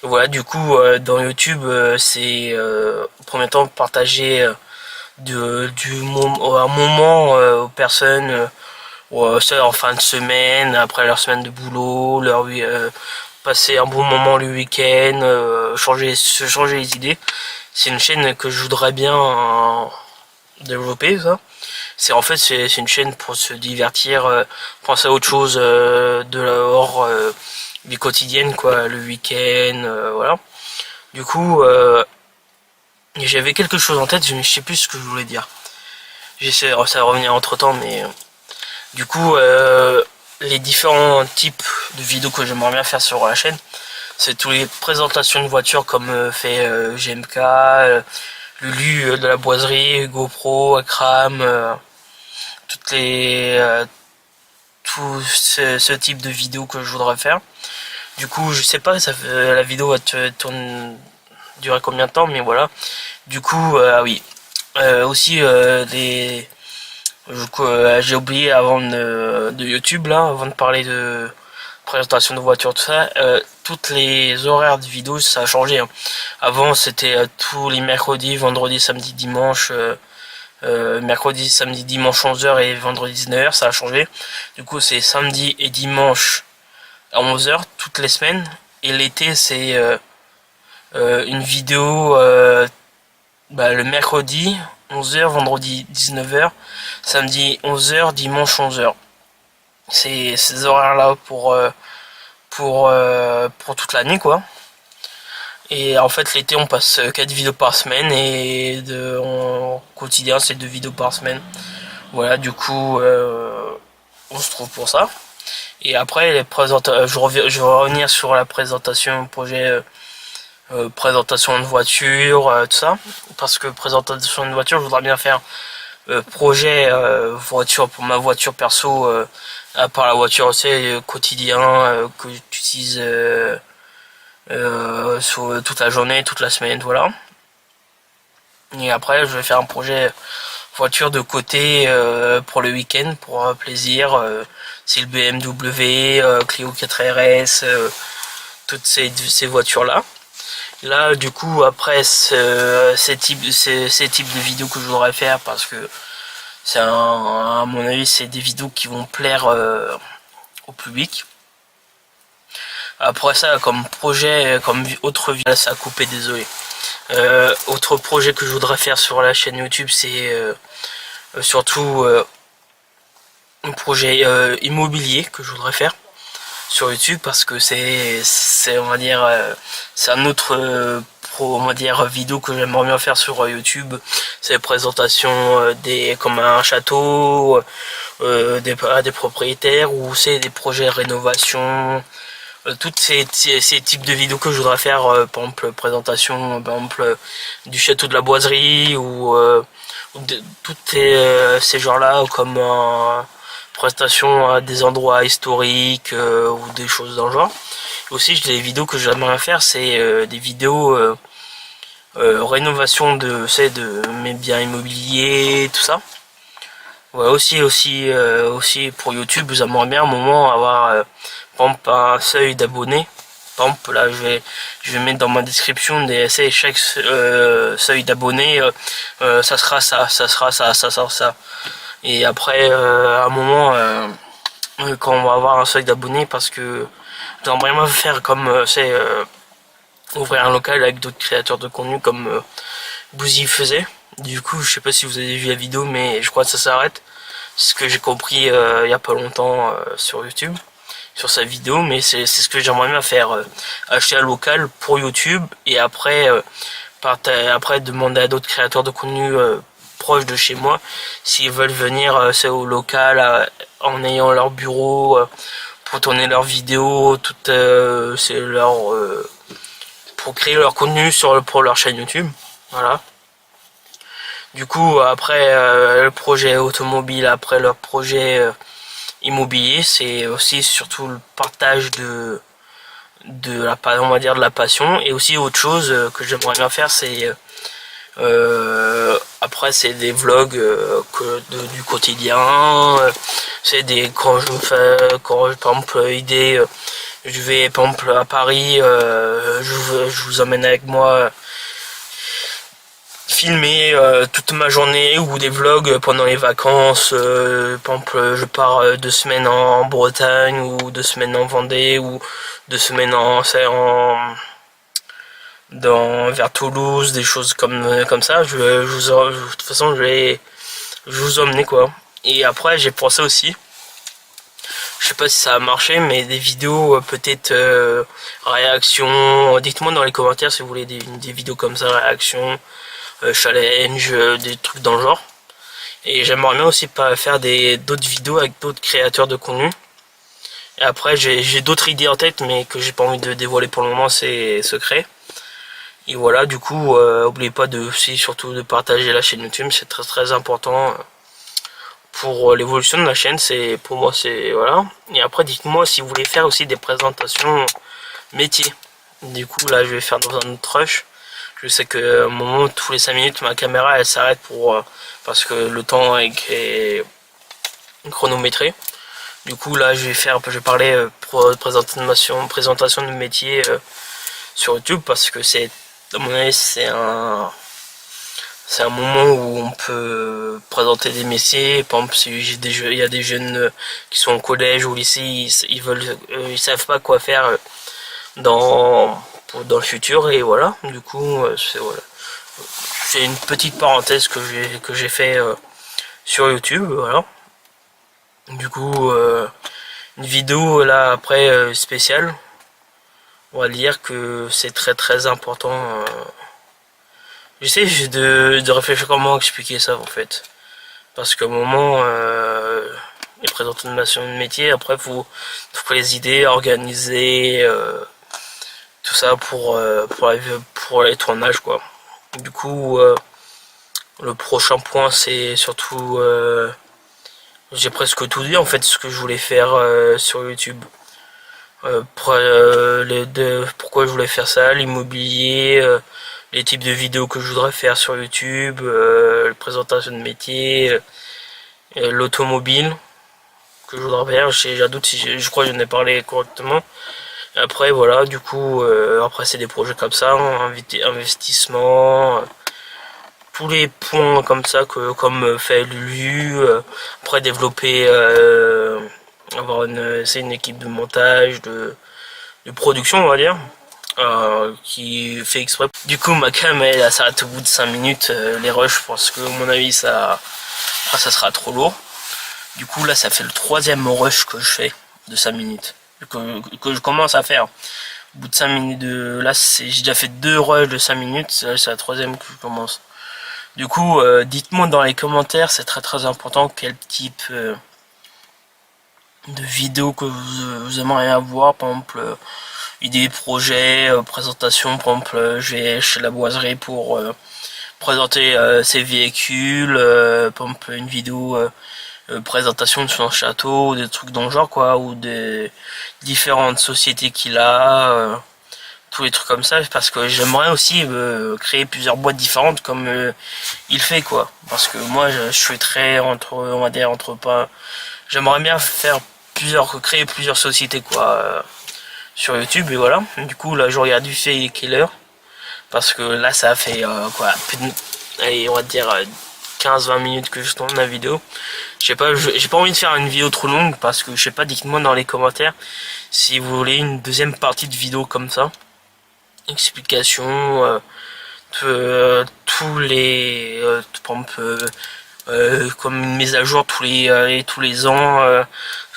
Et voilà, du coup dans YouTube c'est au premier temps partager un moment aux personnes en fin de semaine, après leur semaine de boulot, passer un bon moment le week-end, se changer les idées. C'est une chaîne que je voudrais bien développer ça. C'est une chaîne pour se divertir, penser à autre chose de hors vie quotidienne quoi, le week-end, voilà. Du coup j'avais quelque chose en tête, je ne sais plus ce que je voulais dire. J'essaie ça va revenir entre temps, mais du coup les différents types de vidéos que j'aimerais bien faire sur la chaîne, c'est tous les présentations de voitures comme fait GMK, Lulu de la boiserie, GoPro, Akram, tout ce type de vidéos que je voudrais faire. Du coup je sais pas, la vidéo va durer combien de temps, mais voilà. Du coup ah oui, aussi j'ai oublié avant de YouTube là, avant de parler de présentation de voiture tout ça, toutes les horaires de vidéos ça a changé hein. Avant c'était tous les mercredis, vendredis, samedi, dimanche, mercredi, samedi, dimanche 11h et vendredi 19h, ça a changé. Du coup c'est samedi et dimanche à 11h toutes les semaines, et l'été c'est une vidéo le mercredi 11h, vendredi 19h, samedi 11h, dimanche 11h. C'est ces horaires là pour toute l'année quoi. Et en fait l'été on passe 4 vidéos par semaine, et en quotidien c'est 2 vidéos par semaine. Voilà, du coup on se trouve pour ça. Et après je vais revenir sur la présentation projet, présentation de voiture, tout ça, parce que présentation de voiture je voudrais bien faire projet voiture pour ma voiture perso, à part la voiture aussi quotidien que j'utilise sur toute la journée, toute la semaine, voilà. Et après je vais faire un projet voiture de côté pour le week-end, pour plaisir, c'est le BMW, Clio 4RS, toutes ces voitures là. Là du coup après ces types de vidéos que je voudrais faire, parce que c'est à mon avis c'est des vidéos qui vont plaire au public. Après ça comme projet, comme autre vidéo, ça a coupé, désolé. Autre projet que je voudrais faire sur la chaîne YouTube, c'est surtout un projet immobilier que je voudrais faire sur YouTube, parce que c'est on va dire c'est un autre on va dire vidéo que j'aimerais bien faire sur YouTube. C'est la présentation comme un château, à des propriétaires, ou c'est des projets de rénovation, toutes ces types de vidéos que je voudrais faire, par exemple présentation par exemple du château de la boiserie, ou toutes ces genres là, comme présentation à des endroits historiques, ou des choses dans le genre. Aussi des vidéos que j'aimerais faire, c'est des vidéos rénovation de mes biens immobiliers, tout ça. Ouais, aussi pour YouTube, j'aimerais bien à un moment avoir par exemple un seuil d'abonnés. Par exemple là je vais mettre dans ma description chaque seuil d'abonnés, ça sera ça. Et après, à un moment, quand on va avoir un seuil d'abonnés, parce que j'aimerais bien faire comme c'est ouvrir un local avec d'autres créateurs de contenu comme Bouzy faisait. Du coup, je sais pas si vous avez vu la vidéo, mais je crois que ça s'arrête. C'est ce que j'ai compris il y a pas longtemps sur YouTube, sur sa vidéo, mais c'est ce que j'aimerais bien faire, acheter un local pour YouTube et après demander à d'autres créateurs de contenu proches de chez moi s'ils veulent venir c'est au local en ayant leur bureau pour tourner leurs vidéos, c'est leur pour créer leur contenu pour leur chaîne YouTube. Voilà. Du coup, après le projet automobile, après leur projet immobilier, c'est aussi surtout le partage on va dire de la passion. Et aussi autre chose que j'aimerais bien faire, c'est après c'est des vlogs du quotidien. C'est des quand par exemple je vais par exemple à Paris, je vous emmène avec moi filmer toute ma journée ou des vlogs pendant les vacances. Par exemple, je pars 2 semaines en Bretagne ou 2 semaines en Vendée ou 2 semaines vers Toulouse, des choses comme ça. De toute façon, je vais vous emmener quoi. Et après, j'ai pensé aussi, je sais pas si ça a marché, mais des vidéos peut-être réaction. Dites-moi dans les commentaires si vous voulez des vidéos comme ça, réaction. Challenge, des trucs dans le genre. Et j'aimerais bien aussi pas faire d'autres vidéos avec d'autres créateurs de contenu. Et après j'ai d'autres idées en tête mais que j'ai pas envie de dévoiler pour le moment, c'est secret. Et voilà, du coup n'oubliez pas surtout de partager la chaîne YouTube, c'est très très important pour l'évolution de la chaîne, pour moi c'est voilà. Et après dites-moi si vous voulez faire aussi des présentations métiers. Du coup là je vais faire dans un autre rush. Je sais que au moment tous les 5 minutes ma caméra elle s'arrête parce que le temps est chronométré. Du coup là je vais parler présentation de métier sur YouTube parce que à mon avis c'est un moment où on peut présenter des métiers. Par exemple il y a des jeunes qui sont au collège ou au lycée, ils savent pas quoi faire dans le futur et voilà. Du coup c'est une petite parenthèse que j'ai fait sur YouTube, voilà. Du coup une vidéo là après spéciale, on va dire que c'est très très important. J'essaie de réfléchir comment expliquer ça en fait, parce qu'à un moment les présentations de métier, après faut les idées, organiser tout ça pour les tournages quoi. Du coup le prochain point c'est surtout j'ai presque tout dit en fait ce que je voulais faire sur YouTube. Pourquoi je voulais faire ça, l'immobilier, les types de vidéos que je voudrais faire sur YouTube, la présentation de métier, l'automobile que je voudrais faire. J'ai un doute si je crois que j'en ai parlé correctement. Après voilà, du coup après c'est des projets comme ça, investissement, tous les points comme ça comme fait Lulu. Après développer avoir une équipe de montage, de production on va dire, qui fait exprès. Du coup ma cam elle s'arrête au bout de 5 minutes les rushs parce que à mon avis ça sera trop lourd. Du coup là ça fait le 3e rush que je fais de 5 minutes que je commence à faire. Au bout de 5 minutes là j'ai déjà fait 2 rushs de 5 minutes, c'est la 3e que je commence. Du coup dites-moi dans les commentaires, c'est très très important quel type de vidéos que vous aimeriez avoir. Par exemple idées, projets, présentation. Par exemple je vais chez la boiserie pour présenter ses véhicules, par exemple une vidéo présentation de son château, des trucs dans le genre quoi, ou des différentes sociétés qu'il a, tous les trucs comme ça, parce que j'aimerais aussi créer plusieurs boîtes différentes comme il fait quoi, parce que moi je suis très on va dire pas, j'aimerais bien créer plusieurs sociétés quoi sur YouTube. Et voilà, du coup là je regarde du fait quelle heure, parce que là ça fait quoi, allez on va dire 15-20 minutes que je tourne la vidéo. J'ai pas envie de faire une vidéo trop longue parce que je sais pas, dites-moi dans les commentaires si vous voulez une deuxième partie de vidéo comme ça. Explication de tous les par exemple, comme une mise à jour tous les ans.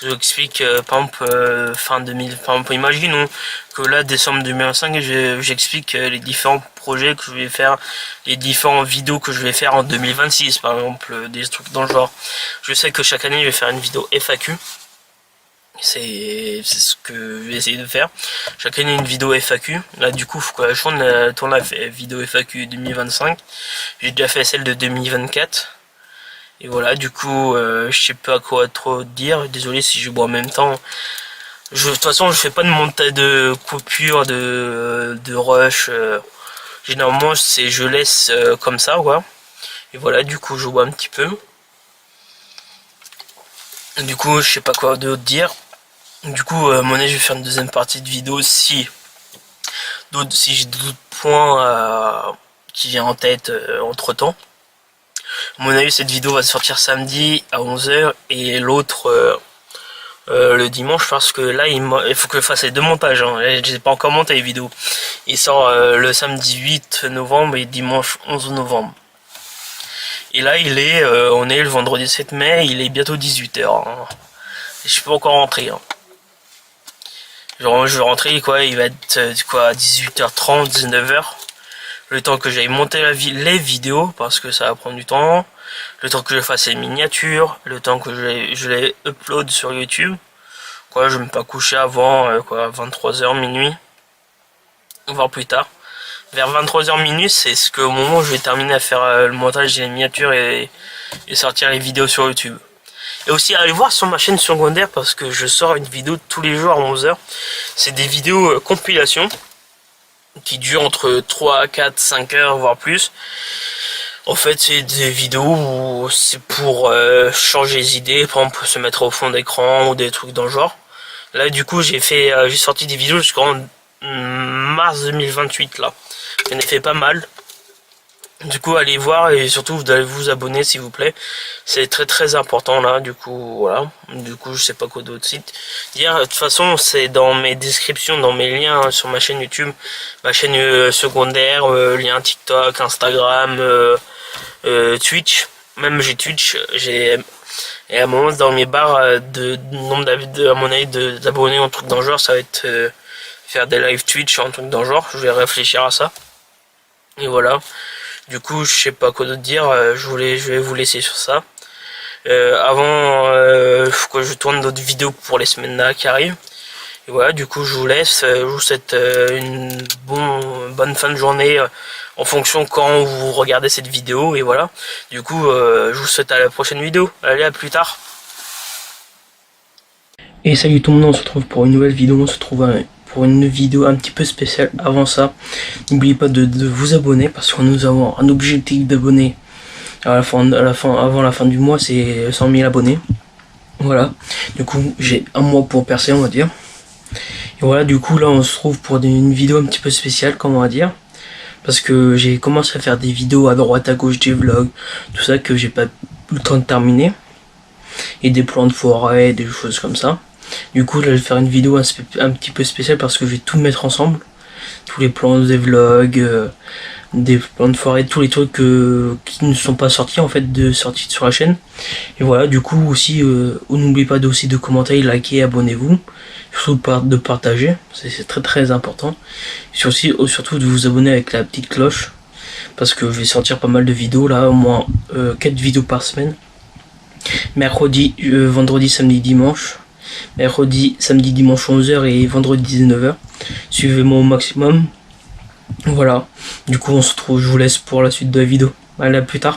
Je vous explique par exemple fin 2000, par exemple imaginons que là décembre 2025 j'explique les différents projets que je vais faire, les différentes vidéos que je vais faire en 2026 par exemple, des trucs dans le genre. Je sais que chaque année je vais faire une vidéo FAQ. C'est ce que je vais essayer de faire. Chaque année une vidéo FAQ. Là du coup faut que je tourne la vidéo FAQ 2025. J'ai déjà fait celle de 2024. Et voilà, du coup, je sais pas quoi trop dire. Désolé si je bois en même temps. De toute façon, je fais pas de montage de coupure, de rush. Généralement, je laisse comme ça, quoi. Et voilà, du coup, je bois un petit peu. Du coup, je sais pas quoi d'autre dire. Du coup, à mon avis, je vais faire une deuxième partie de vidéo si j'ai d'autres points qui viennent en tête entre temps. À mon avis, cette vidéo va sortir samedi à 11 h et l'autre le dimanche parce que là, il faut que je fasse les deux montages. Hein. Je n'ai pas encore monté les vidéos. Il sort le samedi 8 novembre et dimanche 11 novembre. Et là, on est le vendredi 7 mai, il est bientôt 18 h. Hein. Je suis pas encore rentré. Hein. Genre, je vais rentrer, quoi, il va être quoi, 18h30, 19h. Le temps que j'aille monter les vidéos, parce que ça va prendre du temps. Le temps que je fasse les miniatures. Le temps que je les upload sur YouTube. Quoi, je ne vais pas coucher avant 23h, minuit. Voire plus tard. Vers 23h minuit, c'est au moment où je vais terminer à faire le montage des miniatures et sortir les vidéos sur YouTube. Et aussi, allez voir sur ma chaîne secondaire, parce que je sors une vidéo tous les jours à 11 h. C'est des vidéos compilation qui dure entre 3, 4, 5 heures, voire plus. En fait, c'est des vidéos où c'est pour changer les idées, par exemple se mettre au fond d'écran ou des trucs dans le genre. Là, du coup, j'ai sorti des vidéos jusqu'en mars 2028, là. J'en ai fait pas mal. Du coup, allez voir et surtout, vous allez vous abonner, s'il vous plaît. C'est très très important, là. Du coup, voilà. Du coup, je sais pas quoi d'autre site dire. De toute façon, c'est dans mes descriptions, dans mes liens sur ma chaîne YouTube, ma chaîne secondaire, lien TikTok, Instagram, Twitch. Même j'ai Twitch, et à un moment dans mes barres de nombre d'abonnés en truc dans le genre, ça va être faire des live Twitch en truc dans le genre. Je vais réfléchir à ça. Et voilà. Du coup, je sais pas quoi d'autre dire. Je vais vous laisser sur ça. Avant, faut que je tourne d'autres vidéos pour les semaines là qui arrivent. Et voilà, du coup, je vous laisse. Je vous souhaite une bonne fin de journée en fonction quand vous regardez cette vidéo. Et voilà. Du coup, je vous souhaite à la prochaine vidéo. Allez, à plus tard. Et salut tout le monde, on se retrouve pour une nouvelle vidéo. On se retrouve pour une vidéo un petit peu spéciale. Avant ça, n'oubliez pas de vous abonner parce que nous avons un objectif d'abonnés avant la fin du mois, c'est 100 000 abonnés. Voilà, du coup j'ai un mois pour percer, on va dire. Et voilà, du coup là on se trouve pour une vidéo un petit peu spéciale, comme on va dire, parce que j'ai commencé à faire des vidéos à droite à gauche, des vlogs, tout ça que j'ai pas eu le temps de terminer, et des plans de forêt, des choses comme ça. Du coup là je vais faire une vidéo un petit peu spéciale parce que je vais tout mettre ensemble, tous les plans des vlogs, des plans de forêt, tous les trucs qui ne sont pas sortis en fait, sortis sur la chaîne. Et voilà, du coup aussi n'oubliez pas aussi de commenter, liker, abonnez-vous, surtout de partager, c'est très très important. Et surtout de vous abonner avec la petite cloche, parce que je vais sortir pas mal de vidéos là, au moins 4 vidéos par semaine. Mercredi, vendredi, samedi, dimanche. Mercredi, samedi, dimanche 11 h et vendredi 19 h. Suivez-moi au maximum. Voilà, du coup on se retrouve, je vous laisse pour la suite de la vidéo. Allez, à plus tard.